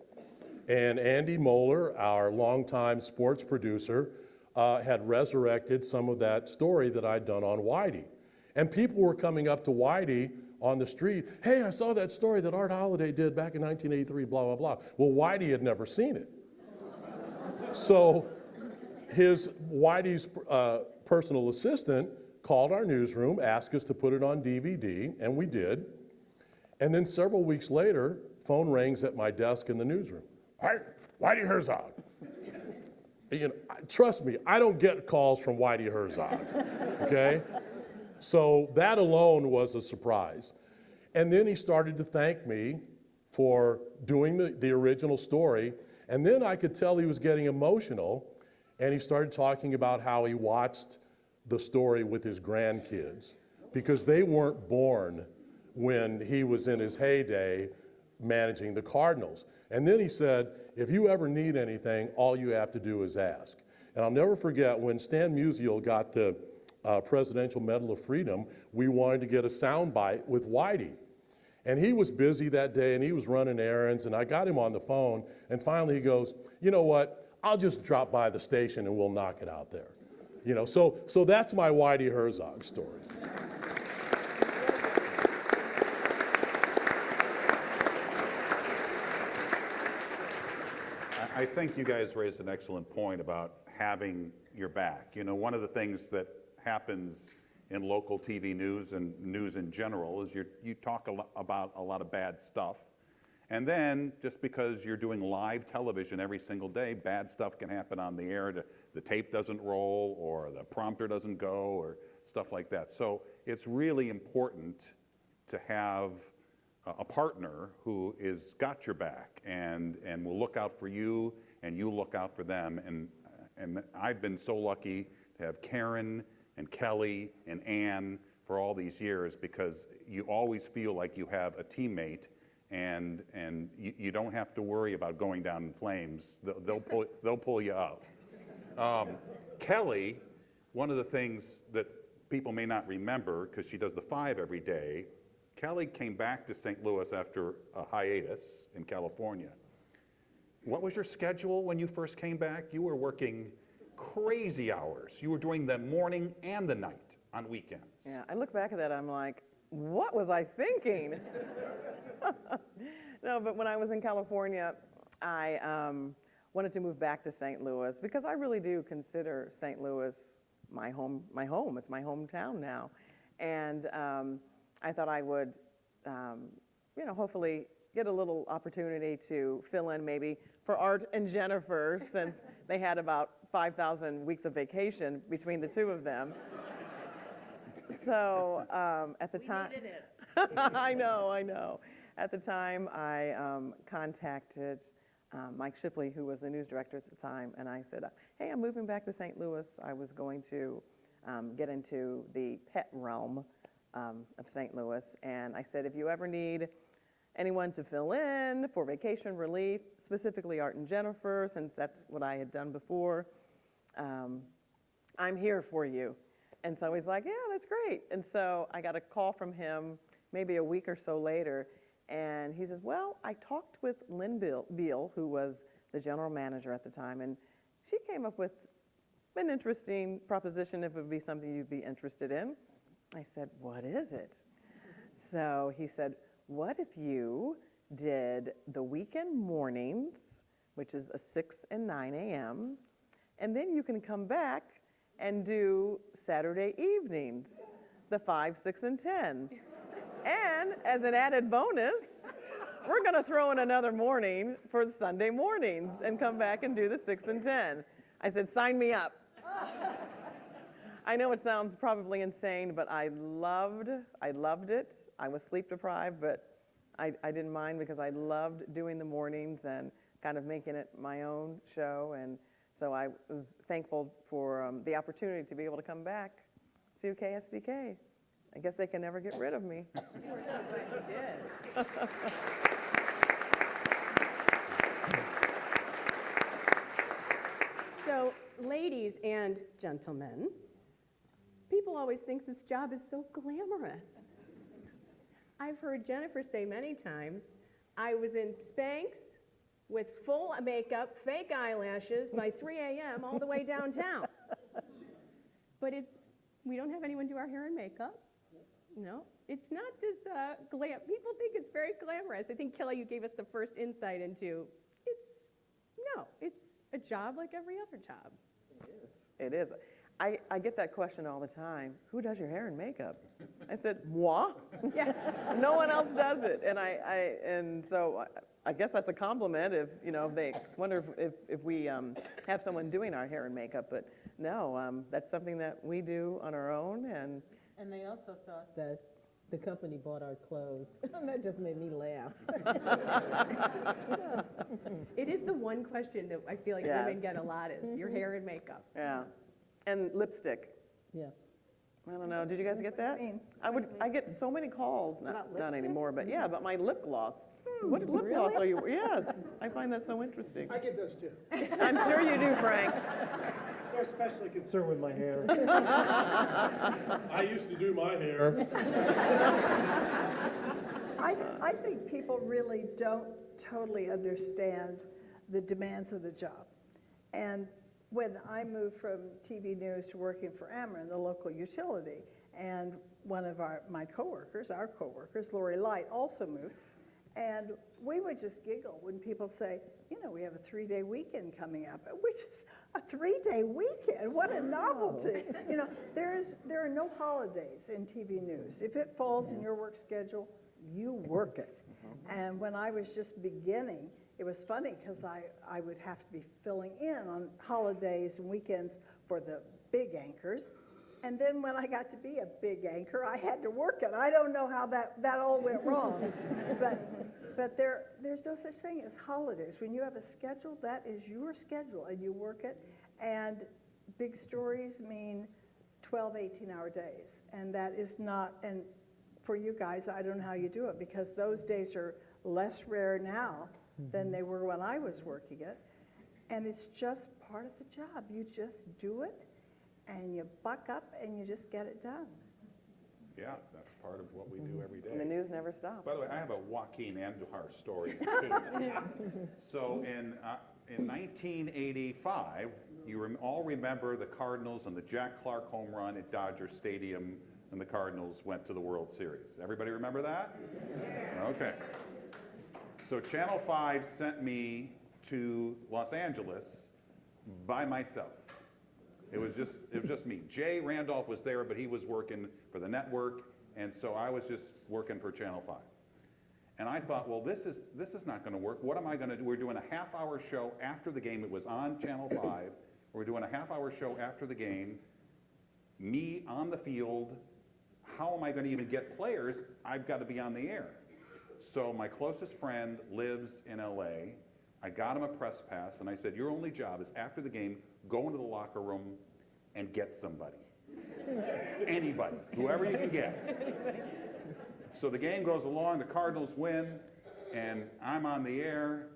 And Andy Moeller, our longtime sports producer, had resurrected some of that story that I'd done on Whitey. And people were coming up to Whitey on the street, hey, I saw that story that Art Holliday did back in 1983, blah, blah, blah. Well, Whitey had never seen it. So Whitey's personal assistant called our newsroom, asked us to put it on DVD, and we did. And then several weeks later, phone rings at my desk in the newsroom. Whitey Herzog. You know, trust me, I don't get calls from Whitey Herzog, okay? So that alone was a surprise. And then he started to thank me for doing the original story. And then I could tell he was getting emotional, and he started talking about how he watched the story with his grandkids because they weren't born when he was in his heyday managing the Cardinals. And then he said, if you ever need anything, all you have to do is ask. And I'll never forget when Stan Musial got the Presidential Medal of Freedom, we wanted to get a soundbite with Whitey. And he was busy that day and he was running errands, and I got him on the phone, and finally he goes, you know what, I'll just drop by the station and we'll knock it out there. You know, so that's my Whitey Herzog story. I think you guys raised an excellent point about having your back. You know, one of the things that happens in local TV news and news in general is you talk about a lot of bad stuff. And then just because you're doing live television every single day, bad stuff can happen on the air. The tape doesn't roll, or the prompter doesn't go, or stuff like that. So it's really important to have a partner who is got your back and will look out for you, and you look out for them. And I've been so lucky to have Karen and Kelly and Ann for all these years, because you always feel like you have a teammate, and you don't have to worry about going down in flames. They'll pull you out. Kelly, one of the things that people may not remember, because she does the 5 every day, Kelly came back to St. Louis after a hiatus in California. What was your schedule when you first came back? You were working crazy hours. You were doing the morning and the night on weekends. Yeah, I look back at that, I'm like, what was I thinking? No, but when I was in California, I wanted to move back to St. Louis because I really do consider St. Louis my home. It's my hometown now. And I thought I would, hopefully get a little opportunity to fill in maybe for Art and Jennifer, since they had about 5,000 weeks of vacation between the two of them. So at the time, we needed it. I know. At the time, I contacted Mike Shipley, who was the news director at the time, and I said, hey, I'm moving back to St. Louis. I was going to get into the pet realm of St. Louis, and I said, if you ever need anyone to fill in for vacation relief, specifically Art and Jennifer, since that's what I had done before, I'm here for you. And so he's like, yeah, that's great. And so I got a call from him maybe a week or so later, and he says, well, I talked with Lynn Beal, who was the general manager at the time, and she came up with an interesting proposition if it would be something you'd be interested in. I said, what is it? So he said, what if you did the weekend mornings, which is a 6 and 9 a.m., and then you can come back and do Saturday evenings, the 5, 6, and 10. And as an added bonus, we're going to throw in another morning for the Sunday mornings and come back and do the 6 and 10. I said, sign me up. I know it sounds probably insane, but I loved it. I was sleep deprived, but I didn't mind because I loved doing the mornings and kind of making it my own show. And so I was thankful for the opportunity to be able to come back to KSDK. I guess they can never get rid of me. We're so glad you did. So, ladies and gentlemen, people always think this job is so glamorous. I've heard Jennifer say many times, I was in Spanx with full makeup, fake eyelashes by 3 a.m. all the way downtown. But we don't have anyone do our hair and makeup. No, it's not this glam. People think it's very glamorous. I think, Kelly, you gave us the first insight into it's a job like every other job. It is. I get that question all the time. Who does your hair and makeup? I said, moi? Yeah. No one else does it. And so I guess that's a compliment if, they wonder if we have someone doing our hair and makeup. But no, that's something that we do on our own. And they also thought that the company bought our clothes. That just made me laugh. It is the one question that I feel like Yes. women get a lot is your hair and makeup. Yeah. And lipstick. Yeah. I don't know. Did you guys get that? mean, I get so many calls, not lipstick? anymore, but yeah, about my lip gloss. What lip gloss are you? Yes, I find that so interesting. I get those too. I'm sure you do, Frank. They're especially concerned with my hair. I used to do my hair. I think people really don't totally understand the demands of the job. And when I moved from TV news to working for Ameren, the local utility, and one of my coworkers, Lori Light, also moved, and we would just giggle when people say, we have a 3-day weekend coming up, which is a 3-day weekend. What a novelty. There are no holidays in TV news. If it falls in your work schedule, you work it. And when I was just beginning, it was funny because I would have to be filling in on holidays and weekends for the big anchors. And then when I got to be a big anchor, I had to work it. I don't know how that all went wrong. But there's no such thing as holidays. When you have a schedule, that is your schedule, and you work it. And big stories mean 12, 18-hour days. And that is not, and for you guys, I don't know how you do it, because those days are less rare now than they were when I was working it. And it's just part of the job. You just do it, and you buck up, and you just get it done. Yeah, that's part of what we do every day. And the news never stops. By the way, I have a Joaquin Andujar story, too. So in 1985, you all remember the Cardinals and the Jack Clark home run at Dodger Stadium, and the Cardinals went to the World Series. Everybody remember that? Okay. So Channel 5 sent me to Los Angeles by myself. It was just me. Jay Randolph was there, but he was working for the network, and so I was just working for Channel 5. And I thought, well, this is not going to work. What am I going to do? We're doing a half-hour show after the game. It was on Channel 5. We're doing a half-hour show after the game. Me on the field. How am I going to even get players? I've got to be on the air. So my closest friend lives in LA. I got him a press pass, and I said, your only job is after the game, go into the locker room and get somebody. Anybody, whoever you can get. So the game goes along, the Cardinals win, and I'm on the air.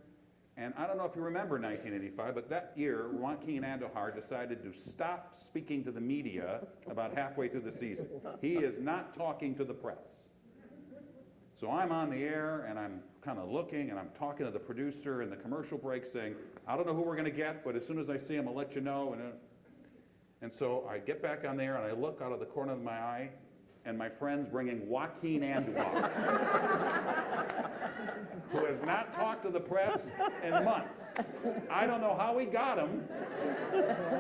And I don't know if you remember 1985, but that year, Joaquin Andujar decided to stop speaking to the media about halfway through the season. He is not talking to the press. So I'm on the air, and I'm kind of looking, and I'm talking to the producer in the commercial break saying, I don't know who we're going to get, but as soon as I see him, I'll let you know. And so I get back on there, and I look out of the corner of my eye, and my friend's bringing Joaquin Andujar, who has not talked to the press in months. I don't know how we got him,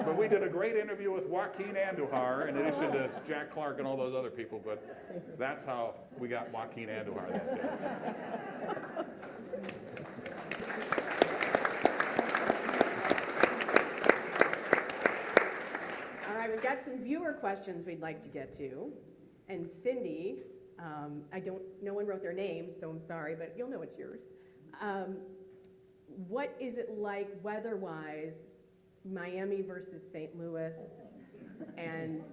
but we did a great interview with Joaquin Andujar, in addition to Jack Clark and all those other people, but that's how we got Joaquin Andujar that day. All right, we've got some viewer questions we'd like to get to. And Cindy, no one wrote their names, so I'm sorry, but you'll know it's yours. What is it like weather-wise, Miami versus St. Louis? And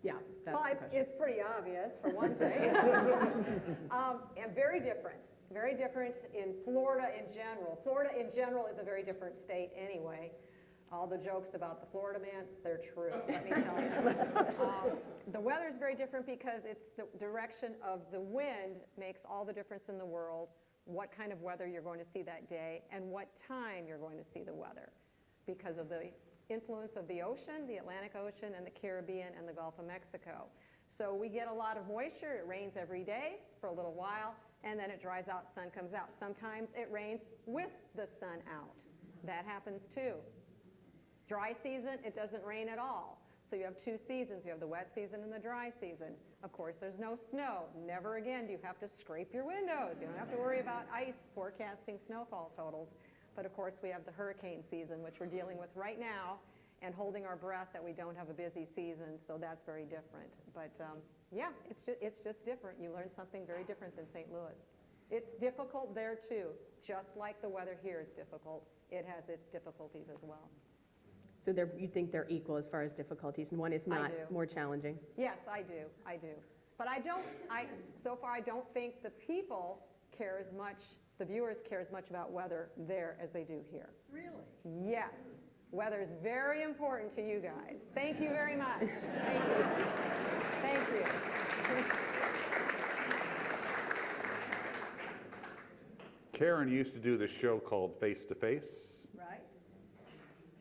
yeah, that's the question. It's pretty obvious, for one thing. And very different. Very different in Florida in general. Florida in general is a very different state anyway. All the jokes about the Florida man, they're true, let me tell you. The weather's very different because it's the direction of the wind makes all the difference in the world, what kind of weather you're going to see that day, and what time you're going to see the weather, because of the influence of the ocean, the Atlantic Ocean, and the Caribbean, and the Gulf of Mexico. So we get a lot of moisture. It rains every day for a little while, and then it dries out, sun comes out. Sometimes it rains with the sun out. That happens too. Dry season, it doesn't rain at all. So you have two seasons. You have the wet season and the dry season. Of course, there's no snow. Never again do you have to scrape your windows. You don't have to worry about ice forecasting snowfall totals. But of course, we have the hurricane season, which we're dealing with right now, and holding our breath that we don't have a busy season, so that's very different. But yeah, it's just different. You learn something very different than St. Louis. It's difficult there too. Just like the weather here is difficult, it has its difficulties as well. So you think they're equal as far as difficulties, and one is not more challenging? Yes, I do. But so far I don't think the people care as much, the viewers care as much about weather there as they do here. Really? Yes. Weather is very important to you guys. Thank you very much. Thank you. Thank you. Karen used to do this show called Face to Face. Right.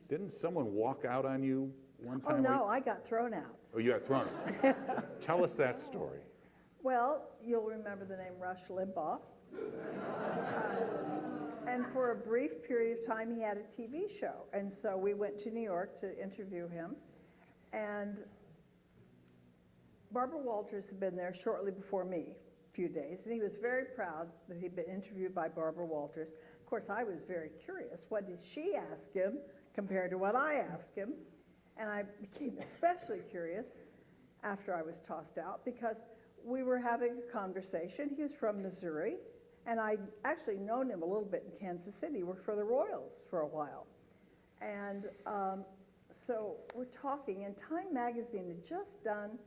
Didn't someone walk out on you one Oh, time? no, I got thrown out. Oh, you got thrown out. Tell us that story. Well, you'll remember the name Rush Limbaugh. And for a brief period of time, he had a TV show. And so we went to New York to interview him. And Barbara Walters had been there shortly before me, a few days. And he was very proud that he'd been interviewed by Barbara Walters. Of course, I was very curious. What did she ask him compared to what I asked him? And I became especially curious after I was tossed out because we were having a conversation. He was from Missouri. And I'd actually known him a little bit in Kansas City. He worked for the Royals for a while. And so we're talking, and Time Magazine had just done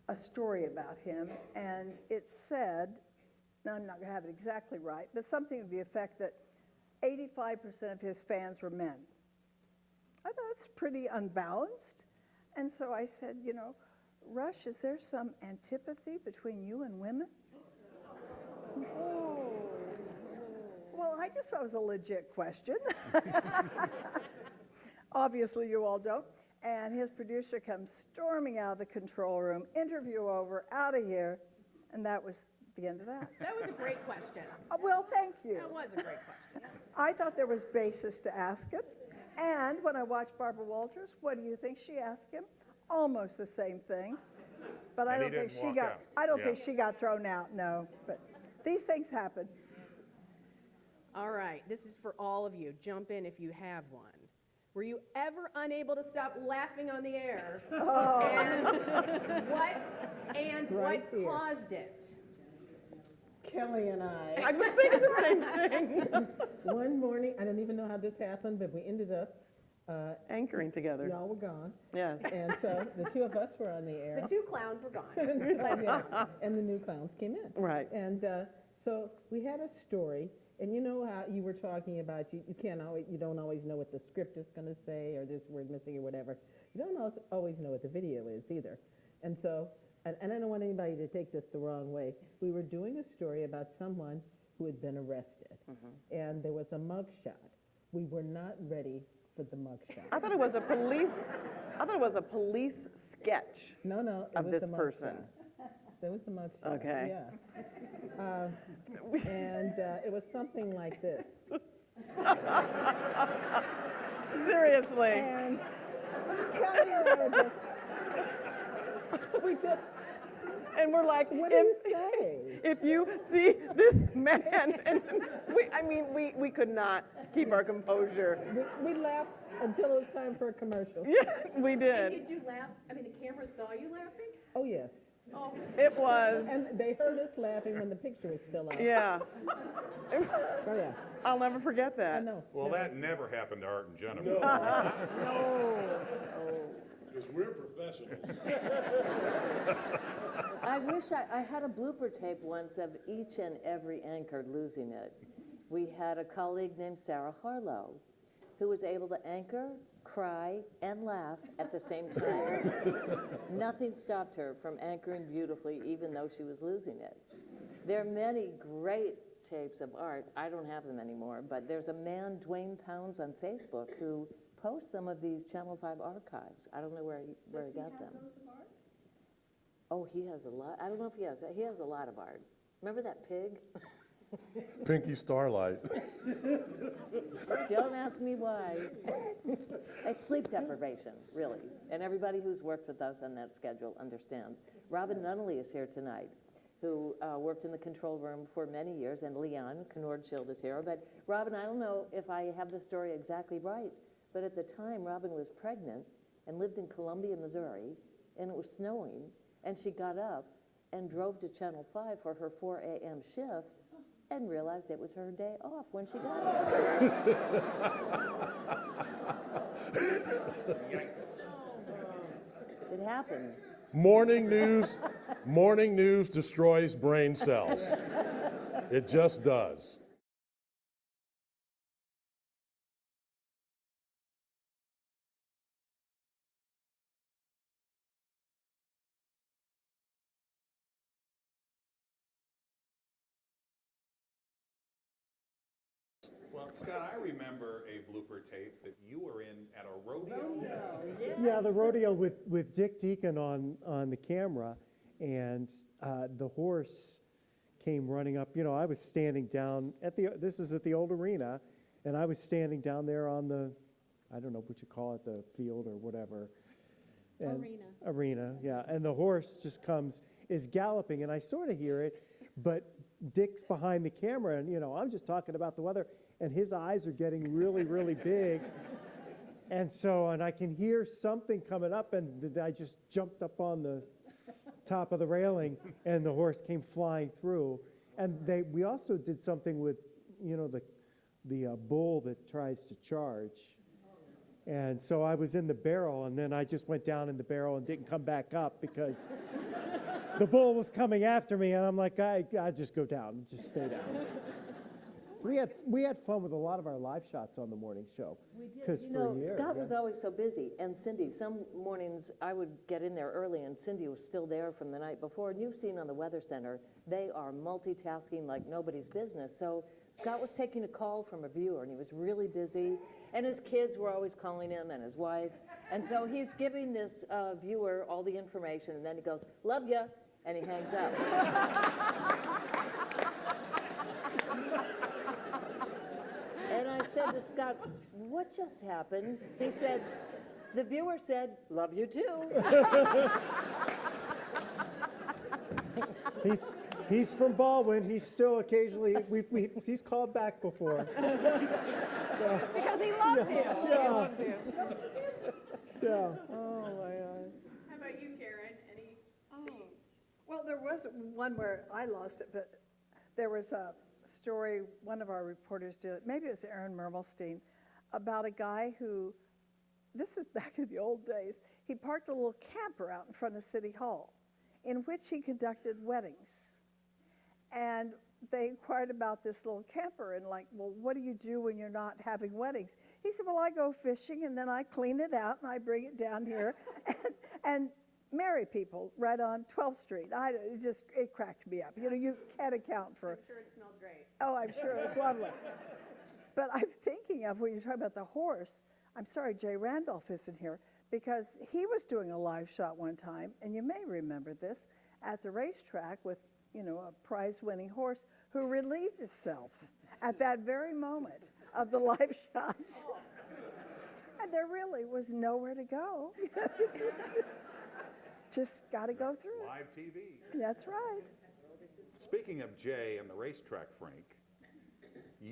a story about him, and it said, now I'm not going to have it exactly right, but something to the effect that 85% of his fans were men. I thought that's pretty unbalanced. And so I said, you know, Rush, is there some antipathy between you and women? Oh. Well, I just thought it was a legit question. Obviously, you all don't. And his producer comes storming out of the control room, interview over, out of here, and that was the end of that. That was a great question. Well, thank you. That was a great question. I thought there was basis to ask him. And when I watched Barbara Walters, what do you think she asked him? Almost the same thing. But I don't think she got. I don't think she got thrown out. No, but these things happen. All right, this is for all of you. Jump in if you have one. Were you ever unable to stop laughing on the air? Oh. And what caused it? Kelly and I. I was thinking the same thing. One morning, I don't even know how this happened, but we ended up Anchoring together. y'all were gone. Yes. And so the two of us were on the air. The two clowns were gone. And the new clowns came in. Right. And so we had a story, and you know how you were talking about you don't always know what the script is going to say, or this word missing or whatever. You don't always know what the video is either. And so, and I don't want anybody to take this the wrong way. We were doing a story about someone who had been arrested, and there was a mugshot. We were not ready for the mugshot. I thought it was a police. I thought it was a police sketch. No, it of was this a mugshot. person. There was a mugshot. Okay. Yeah. And it was something like this. Seriously. And Kelly and I were and we're like, what do you say? If you see this man, and we could not keep our composure. We laughed until it was time for a commercial. Yeah, we And did. did you laugh? I mean, the camera saw you laughing? Oh, yes. Oh, It was. And they heard us laughing when the picture was still out. Yeah. Oh, yeah. I'll never forget I that. know. Well, that never happened to Art and Jennifer. Because we're professionals. I wish I had a blooper tape once of each and every anchor losing it. We had a colleague named Sarah Harlow who was able to anchor, cry, and laugh at the same time. Nothing stopped her from anchoring beautifully, even though she was losing it. There are many great tapes of Art. I don't have them anymore, but there's a man, Dwayne Pounds, on Facebook who posts some of these Channel 5 archives. I don't know where he got them. Oh, he has a lot. I don't know if he has. He has a lot of art. Remember that pig? Pinky Starlight. Don't ask me why. It's sleep deprivation, really. And everybody who's worked with us on that schedule understands. Robin Nunnally is here tonight, who worked in the control room for many years, and Leon Knordschild is here. But Robin, I don't know if I have the story exactly right, but at the time, Robin was pregnant and lived in Columbia, Missouri, and it was snowing, and she got up and drove to Channel 5 for her 4 a.m. shift and realized it was her day off when she got there. It happens. Morning news destroys brain cells. It just does. Well, Scott, I remember a blooper tape that you were in at a rodeo. Yeah, the rodeo with Dick Deacon on the camera, and the horse came running up. You know, I was standing down this is at the old arena, and I was standing down there on the, I don't know what you call it, the field or whatever. Arena, yeah. And the horse just is galloping, and I sort of hear it, but Dick's behind the camera, and, you know, I'm just talking about the weather, and his eyes are getting really, really big. And I can hear something coming up, and I just jumped up on the top of the railing, and the horse came flying through. And we also did something with, you know, the bull that tries to charge. And so I was in the barrel, and then I just went down in the barrel and didn't come back up because the bull was coming after me, and I'm like, I just go down, just stay down. We had fun with a lot of our live shots on the morning show. We did. You know, Scott was always so busy, and Cindy. Some mornings I would get in there early, and Cindy was still there from the night before. And you've seen on the Weather Center, they are multitasking like nobody's business. So Scott was taking a call from a viewer, and he was really busy. And his kids were always calling him, and his wife. And so he's giving this viewer all the information, and then he goes, "Love ya," and he hangs up. And I said to Scott, "What just happened?" He said, "The viewer said, 'Love you too.'" He's from Baldwin. He's still occasionally, he's called back before. So, because he loves you. Yeah. He loves you. Yeah. Oh, my God. How about you, Karen? Well, there was one where I lost it, but there was a story one of our reporters did, maybe it was Aaron Mermelstein, about a guy who, this is back in the old days, he parked a little camper out in front of City Hall in which he conducted weddings. And they inquired about this little camper and like, well, what do you do when you're not having weddings? He said, well, I go fishing and then I clean it out and I bring it down here and marry people right on 12th Street. It cracked me up. You know, you can't account for. I'm sure it smelled great. Oh, I'm sure it's lovely. But I'm thinking of when you're talking about the horse. I'm sorry, Jay Randolph isn't here because he was doing a live shot one time, and you may remember this, at the racetrack with, you know, a prize-winning horse who relieved itself at that very moment of the live shot. And there really was nowhere to go. Just got to go through it. Live TV. That's right. Speaking of Jay and the racetrack, Frank,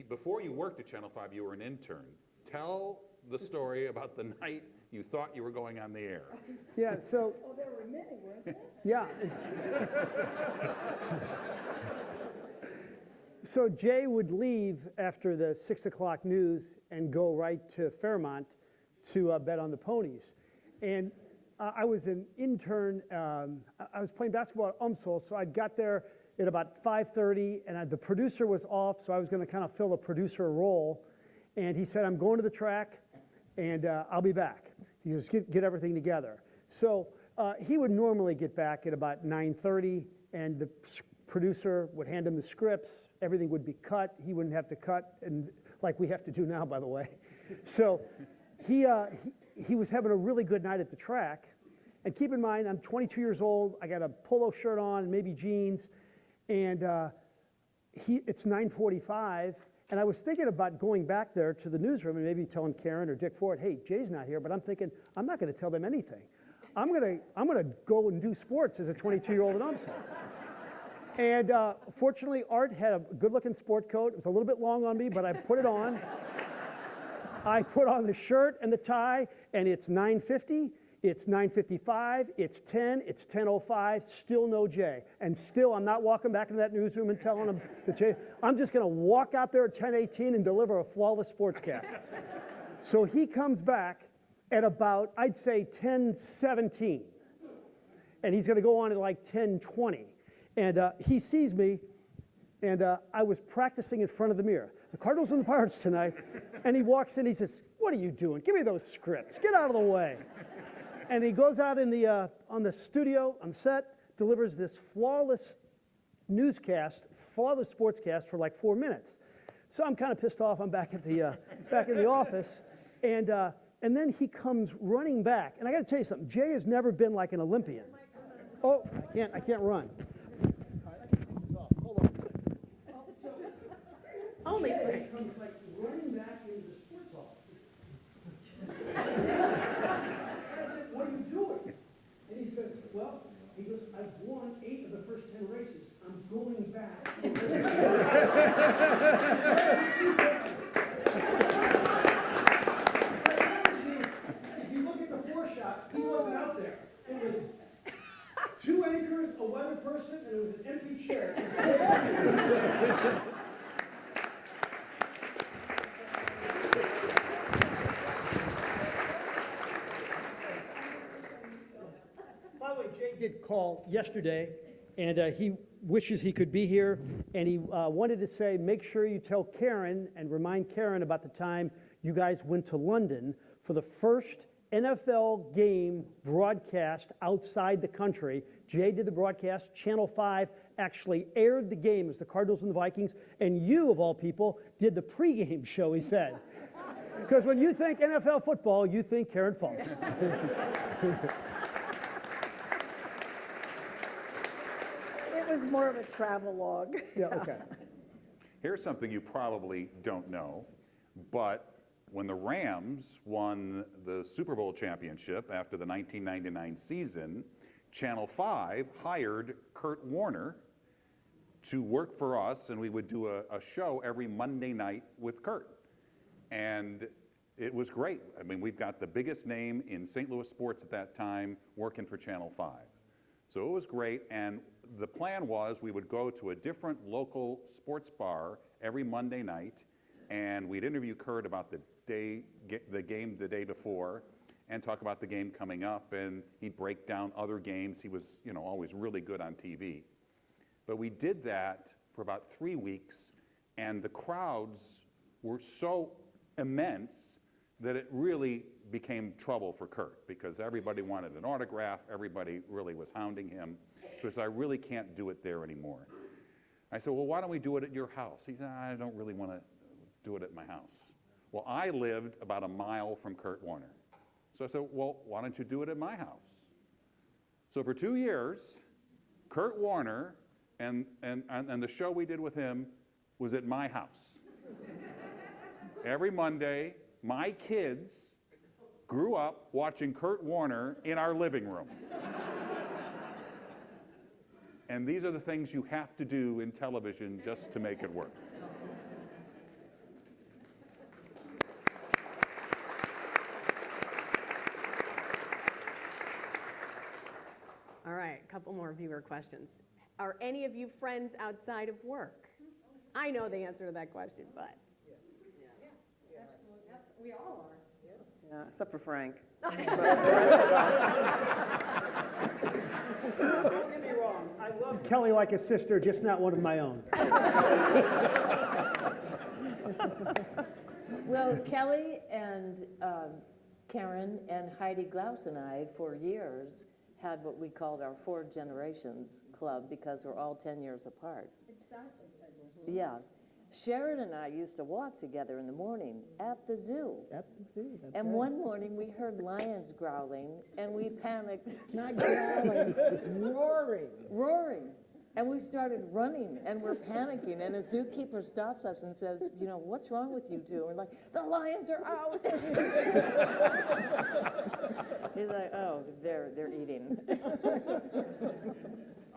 before you worked at Channel 5, you were an intern. Tell the story about the night you thought you were going on the air. Yeah, so. Oh, there were many, weren't there? Yeah. So Jay would leave after the 6 o'clock news and go right to Fairmont to bet on the ponies. And I was an intern. I was playing basketball at UMSL, so I got there at about 5:30, and the producer was off, so I was going to kind of fill a producer role. And he said, I'm going to the track, and I'll be back. He goes, get everything together. So he would normally get back at about 9:30, and the producer would hand him the scripts. Everything would be cut. He wouldn't have to cut, and like we have to do now, by the way. So he was having a really good night at the track. And keep in mind, I'm 22 years old. I got a polo shirt on, maybe jeans. And it's 9:45, and I was thinking about going back there to the newsroom and maybe telling Karen or Dick Ford, hey, Jay's not here, but I'm thinking, I'm not going to tell them anything. I'm gonna go and do sports as a 22-year-old announcer. And fortunately, Art had a good-looking sport coat. It was a little bit long on me, but I put it on. I put on the shirt and the tie, and it's 9:50, it's 9:55, it's 10, it's 10:05, still no Jay. And still, I'm not walking back into that newsroom and telling them that Jay, I'm just gonna walk out there at 10:18 and deliver a flawless sportscast. So he comes back at about, I'd say 10:17, and he's gonna go on at like 10:20. And he sees me, and I was practicing in front of the mirror. The Cardinals and the Pirates tonight. And he walks in, he says, what are you doing? Give me those scripts. Get out of the way. And he goes out in the on the studio, on set, delivers this flawless newscast, flawless sportscast for like 4 minutes. So I'm kind of pissed off. I'm back at the back in the office, and then he comes running back. And I got to tell you something. Jay has never been like an Olympian. Oh, I can't run. Only Frank. He comes like running back into the sports office. I said, what are you doing? And he says, well, he goes, I've won 8 of the first 10 races. I'm going back. If you look at the foreshot, he wasn't out there. It was 2 anchors, a weather person, and it was an empty chair. Jay did call yesterday, and he wishes he could be here, and he wanted to say, make sure you tell Karen and remind Karen about the time you guys went to London for the first NFL game broadcast outside the country. Jay did the broadcast. Channel 5 actually aired the game as the Cardinals and the Vikings, and you, of all people, did the pregame show, he said. Because when you think NFL football, you think Karen Foss. It was more of a travel log. Yeah, okay. Here's something you probably don't know, but when the Rams won the Super Bowl championship after the 1999 season, Channel 5 hired Kurt Warner to work for us, and we would do a show every Monday night with Kurt. And it was great. I mean, we've got the biggest name in St. Louis sports at that time working for Channel 5. So it was great, and the plan was we would go to a different local sports bar every Monday night, and we'd interview Kurt about the game the day before, and talk about the game coming up, and he'd break down other games. He was, always really good on TV. But we did that for about 3 weeks, and the crowds were so immense that it really became trouble for Kurt, because everybody wanted an autograph, everybody really was hounding him. So he said, I really can't do it there anymore. I said, well, why don't we do it at your house? He said, I don't really want to do it at my house. Well, I lived about a mile from Kurt Warner. So I said, well, why don't you do it at my house? So for 2 years, Kurt Warner and the show we did with him was at my house. Every Monday, my kids grew up watching Kurt Warner in our living room. And these are the things you have to do in television just to make it work. All right, a couple more viewer questions. Are any of you friends outside of work? I know the answer to that question, but. We all are. Yeah, except for Frank. Don't get me wrong. I love Kelly like a sister, just not one of my own. Well, Kelly and Karen and Heidi Glaus and I, for years, had what we called our 4 Generations Club because we're all 10 years apart. Exactly. Yeah. Sharon and I used to walk together in the morning at the zoo. At the zoo, that's And right. one morning we heard lions growling and we panicked. Not growling, roaring. Roaring. And we started running, and we're panicking, and a zookeeper stops us and says, you know, what's wrong with you two? And we're like, the lions are out. He's like, oh, they're eating.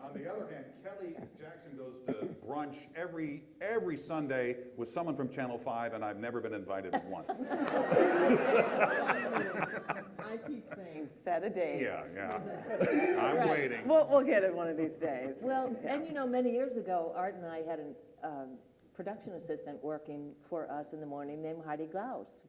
On the other hand, Kelly Jackson goes to brunch every Sunday with someone from Channel 5, and I've never been invited once. I keep saying, set a date. Yeah. I'm waiting. We'll get it one of these days. Well, and you know, many years ago, Art and I had a production assistant working for us in the morning named Heidi Glaus.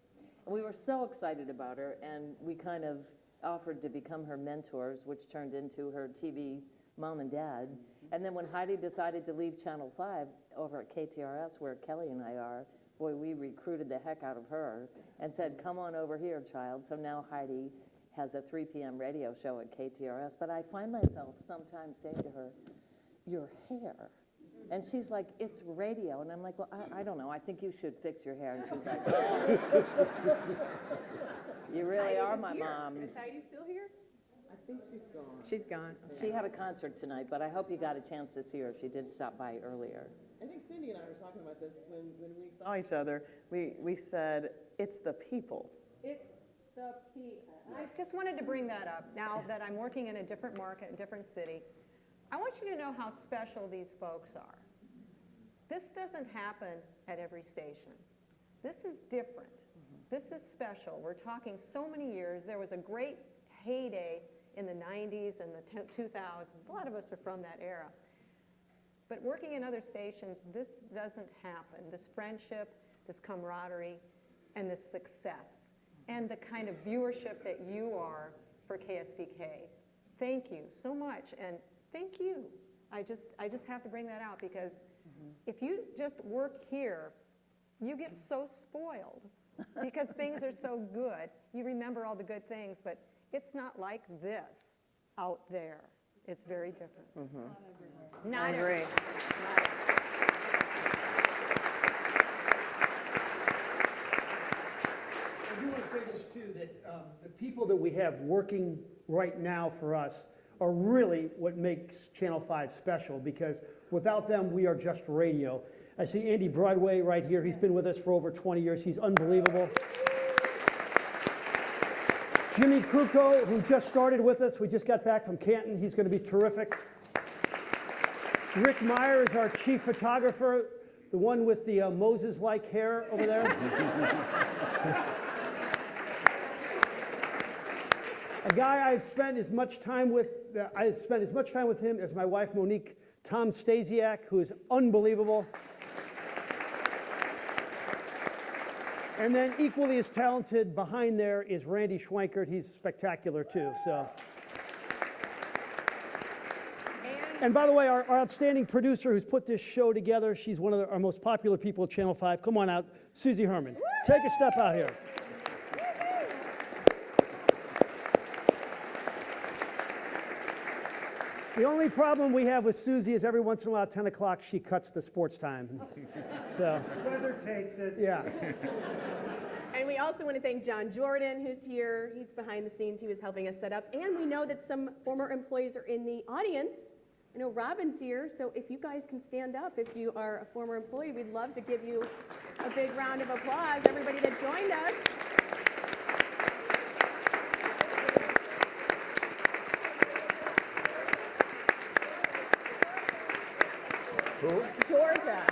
And we were so excited about her, and we kind of offered to become her mentors, which turned into her TV mom and dad. And then when Heidi decided to leave Channel 5 over at KTRS, where Kelly and I are, boy, we recruited the heck out of her and said, come on over here, child. So now Heidi has a 3 p.m. radio show at KTRS. But I find myself sometimes saying to her, your hair. And she's like, it's radio. And I'm like, well, I don't know. I think you should fix your hair. And she's like, oh. You really are my mom. Is Heidi still here? I think she's gone. She's gone. She had a concert tonight, but I hope you got a chance to see her. She did stop by earlier. I think Cindy and I were talking about this when we saw each other. We said, it's the people. It's the people. I just wanted to bring that up now that I'm working in a different market, a different city. I want you to know how special these folks are. This doesn't happen at every station. This is different. This is special. We're talking so many years. There was a great heyday in the 90s and the 2000s. A lot of us are from that era. But working in other stations, this doesn't happen. This friendship, this camaraderie, and this success, and the kind of viewership that you are for KSDK. Thank you so much, and thank you. I just have to bring that out because if you just work here, you get so spoiled because things are so good. You remember all the good things, but it's not like this out there. It's very different. Not I agree. I do want to say this too, that the people that we have working right now for us are really what makes Channel 5 special, because without them, we are just radio. I see Andy Broadway right here. He's been with us for over 20 years. He's unbelievable. Jimmy Kruko, who just started with us. We just got back from Canton. He's going to be terrific. Rick Meyer is our chief photographer, the one with the Moses-like hair over there. A guy I've spent as much time with him as my wife Monique, Tom Stasiak, who is unbelievable. And then equally as talented behind there is Randy Schwenkert. He's spectacular too. So. And by the way, our outstanding producer who's put this show together, she's one of our most popular people at Channel 5. Come on out, Susie Herman. Take a step out here. The only problem we have with Susie is every once in a while at 10 o'clock, she cuts the sports time. So. Weather takes it. Yeah. And we also want to thank John Jordan, who's here. He's behind the scenes. He was helping us set up. And we know that some former employees are in the audience. I know Robin's here, so if you guys can stand up, if you are a former employee, we'd love to give you a big round of applause, everybody that joined us. Georgia.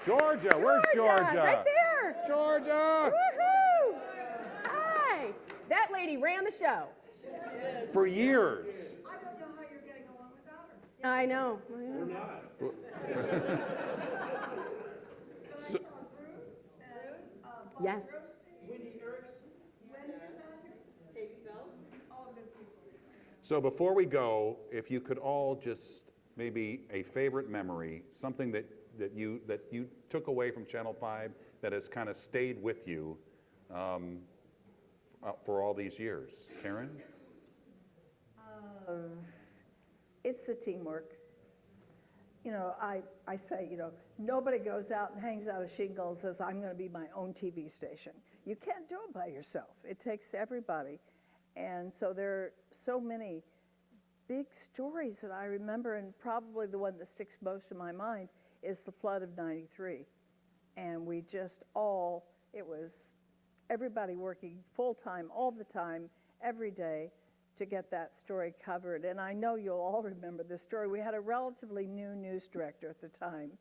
Georgia, where's Georgia? Right there. Georgia! Woohoo! Hi. That lady ran the show. For years. I don't know how you're getting along without her. I know. So, Yes. so before we go, if you could all just maybe a favorite memory, something that you took away from Channel 5 that has kind of stayed with you for all these years. Karen? It's the teamwork. You know, I say, you know, nobody goes out and hangs out a shingle and says, I'm going to be my own TV station. You can't do it by yourself. It takes everybody. And so there are so many big stories that I remember, and probably the one that sticks most in my mind, is the flood of '93. And we just it was everybody working full-time, all the time, every day, to get that story covered. And I know you'll all remember this story. We had a relatively new news director at the time.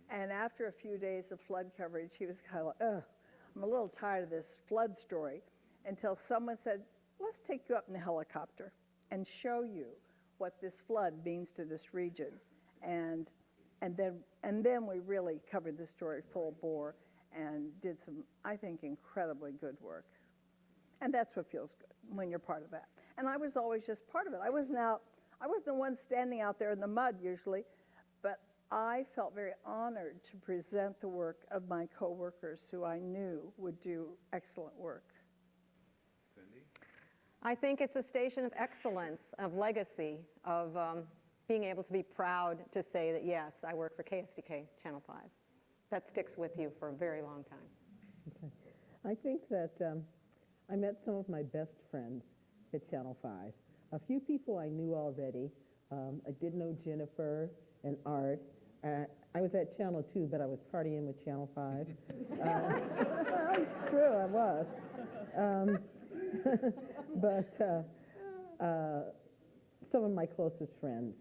And after a few days of flood coverage, he was kind of like, ugh, I'm a little tired of this flood story, until someone said, let's take you up in the helicopter and show you what this flood means to this region. And then we really covered the story full bore and did some, I think, incredibly good work. And that's what feels good when you're part of that. And I was always just part of it. I wasn't the one standing out there in the mud usually, but I felt very honored to present the work of my coworkers who I knew would do excellent work. Cindy? I think it's a station of excellence, of legacy, of being able to be proud to say that, yes, I work for KSDK Channel 5. That sticks with you for a very long time. Okay. I think that I met some of my best friends at Channel 5. A few people I knew already. I did know Jennifer and Art. I was at Channel 2, but I was partying with Channel 5. It's true, I was. But some of my closest friends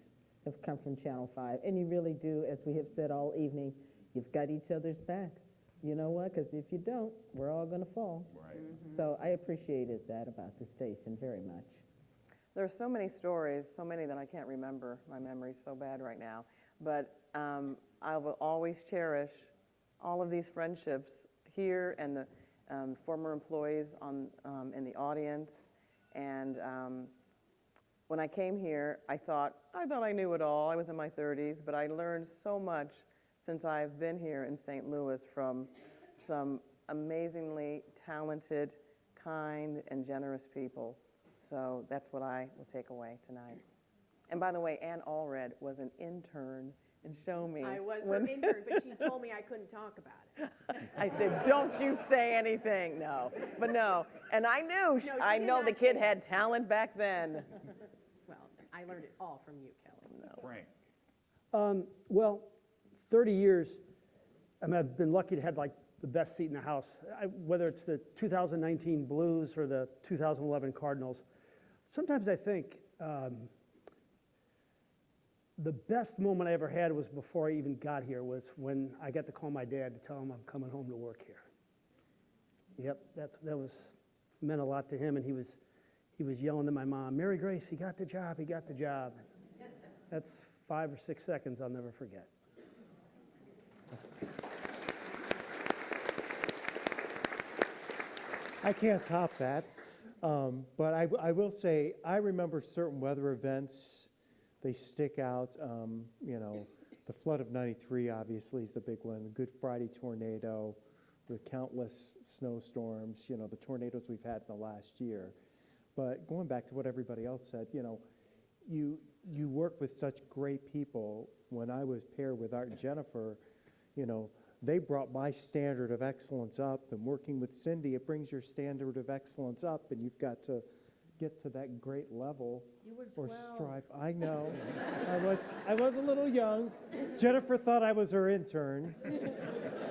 have come from Channel 5. And you really do, as we have said all evening, you've got each other's backs. You know what? Because if you don't, we're all going to fall. Right. Mm-hmm. So I appreciated that about the station very much. There are so many stories, so many that I can't remember. My memory's so bad right now. But I will always cherish all of these friendships here and the former employees in the audience. And when I came here, I thought I knew it all. I was in my 30s, but I learned so much since I've been here in St. Louis from some amazingly talented, kind, and generous people. So that's what I will take away tonight. And by the way, Ann Allred was an intern and show me. I was her intern, but she told me I couldn't talk about it. I said, don't you say anything. No, but no. And I knew, No, I did know not the kid say had that. talent back then. Well, I learned it all from you, Kelly. No. Frank? Well, 30 years, I've been lucky to have like the best seat in the house, whether it's the 2019 Blues or the 2011 Cardinals. Sometimes I think the best moment I ever had was before I even got here, was when I got to call my dad to tell him I'm coming home to work here. Yep, that was meant a lot to him, and he was yelling to my mom, Mary Grace, he got the job, he got the job. That's 5 or 6 seconds I'll never forget. I can't top that, but I will say I remember certain weather events. They stick out. You know, the flood of '93 obviously is the big one. The Good Friday tornado, the countless snowstorms. You know, the tornadoes we've had in the last year. But going back to what everybody else said, you know, you work with such great people. When I was paired with Art and Jennifer, you know, they brought my standard of excellence up, and working with Cindy, it brings your standard of excellence up, and you've got to get to that great level. You were or 12. strive. I know. I was a little young. Jennifer thought I was her intern.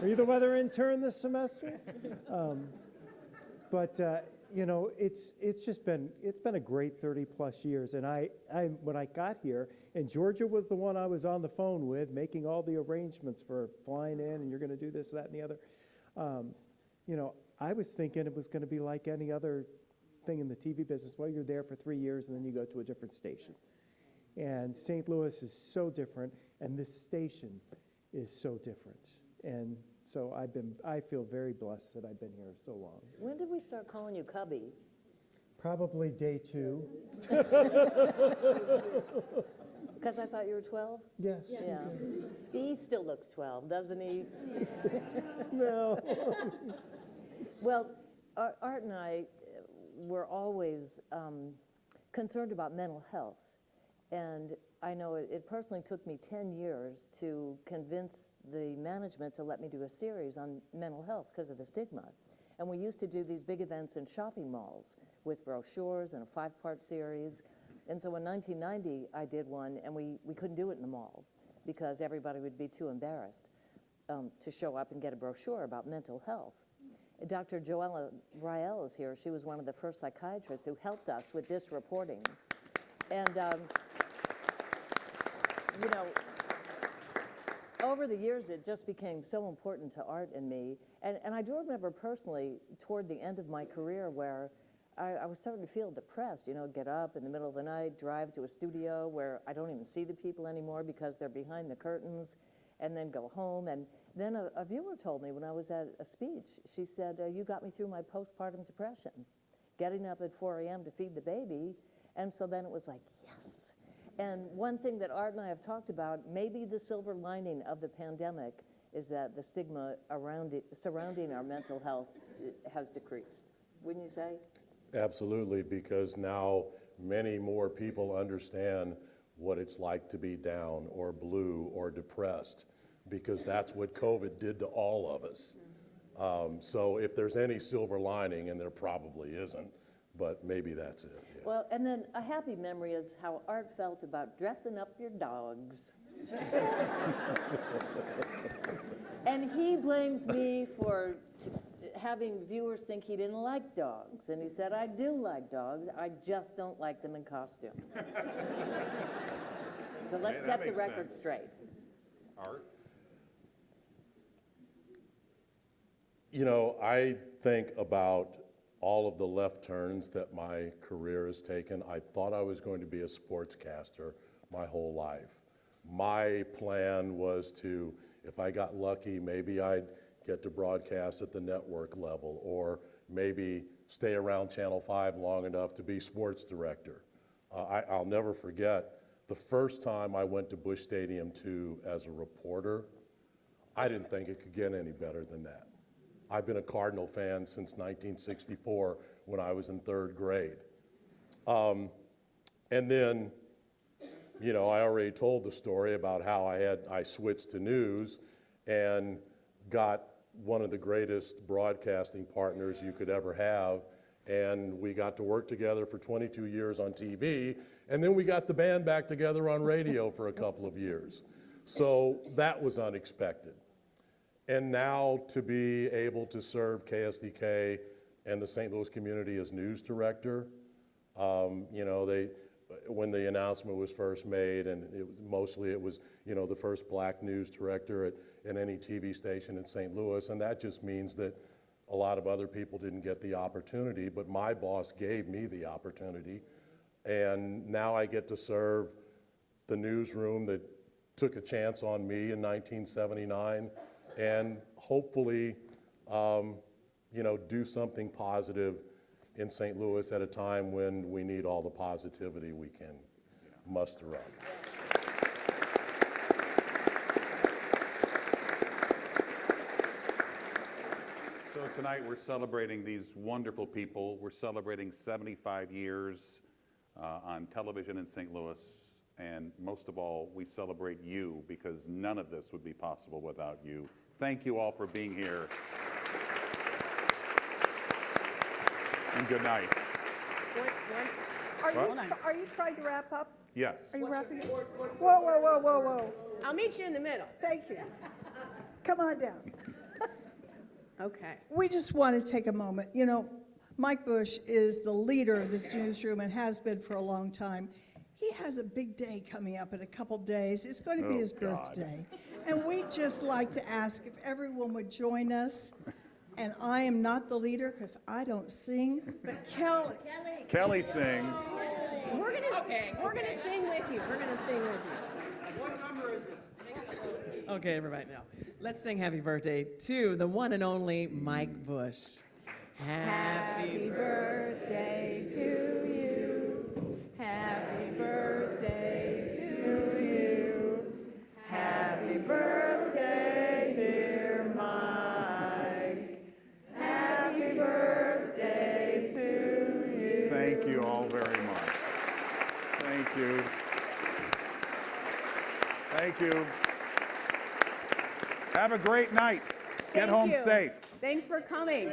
Are you the weather intern this semester? You know, it's been a great 30 plus years. And I when I got here, and Georgia was the one I was on the phone with, making all the arrangements for flying in, and you're going to do this, that, and the other. You know, I was thinking it was going to be like any other thing in the TV business. Well, you're there for 3 years, and then you go to a different station. And St. Louis is so different, and this station is so different. And so I feel very blessed that I've been here so long. When did we start calling you Cubby? Probably day 2. Because I thought you were 12? Yes. Yeah. He still looks 12, doesn't he? No. Well, Art and I were always concerned about mental health. And I know it personally took me 10 years to convince the management to let me do a series on mental health because of the stigma. And we used to do these big events in shopping malls with brochures and a 5-part series. And so in 1990, I did one, and we couldn't do it in the mall because everybody would be too embarrassed to show up and get a brochure about mental health. Dr. Joella Rael is here. She was one of the first psychiatrists who helped us with this reporting. And, you know, over the years, it just became so important to Art and me. And I do remember personally, toward the end of my career, where I was starting to feel depressed, you know, get up in the middle of the night, drive to a studio where I don't even see the people anymore because they're behind the curtains, and then go home. And then a viewer told me when I was at a speech, she said, you got me through my postpartum depression, getting up at 4 a.m. to feed the baby. And so then it was like, yes. And one thing that Art and I have talked about, maybe the silver lining of the pandemic, is that the stigma around it, surrounding our mental health has decreased. Wouldn't you say? Absolutely, because now many more people understand what it's like to be down or blue or depressed, because that's what COVID did to all of us. So if there's any silver lining, and there probably isn't, but maybe that's it. Yeah. Well, and then a happy memory is how Art felt about dressing up your dogs. And he blames me for having viewers think he didn't like dogs. And he said, I do like dogs, I just don't like them in costume. So let's set the record straight. Art? You know, I think about all of the left turns that my career has taken. I thought I was going to be a sportscaster my whole life. My plan was to, if I got lucky, maybe I'd get to broadcast at the network level, or maybe stay around Channel 5 long enough to be sports director. I'll never forget the first time I went to Busch Stadium 2 as a reporter. I didn't think it could get any better than that. I've been a Cardinal fan since 1964 when I was in 3rd grade. And then, you know, I already told the story about how I switched to news and got one of the greatest broadcasting partners you could ever have, and we got to work together for 22 years on TV, and then we got the band back together on radio for a couple of years. So that was unexpected. And now to be able to serve KSDK and the St. Louis community as news director, you know, when the announcement was first made, and it was, you know, the first black news director at any TV station in St. Louis, and that just means that a lot of other people didn't get the opportunity, but my boss gave me the opportunity, and now I get to serve the newsroom that took a chance on me in 1979, and hopefully, you know, do something positive in St. Louis at a time when we need all the positivity we can muster up. So tonight we're celebrating these wonderful people. We're celebrating 75 years on television in St. Louis. And most of all, we celebrate you, because none of this would be possible without you. Thank you all for being here. And good night. Are you trying to wrap up? Yes. Are you wrapping up? Whoa, whoa, whoa, whoa, whoa. I'll meet you in the middle. Thank you. Come on down. Okay. We just want to take a moment. You know, Mike Bush is the leader of this newsroom and has been for a long time. He has a big day coming up in a couple days. It's going to be his birthday. And we'd just like to ask if everyone would join us. And I am not the leader because I don't sing, but Kelly sings. We're gonna sing with you. We're gonna sing with you. What number is it? Okay, everybody now. Let's sing happy birthday to the one and only Mike Bush. Happy birthday to you. Happy birthday to you. Happy birthday, dear Mike. Happy birthday to you. Thank you all very much. Thank you. Thank you. Have a great night. Get home safe. Thanks for coming.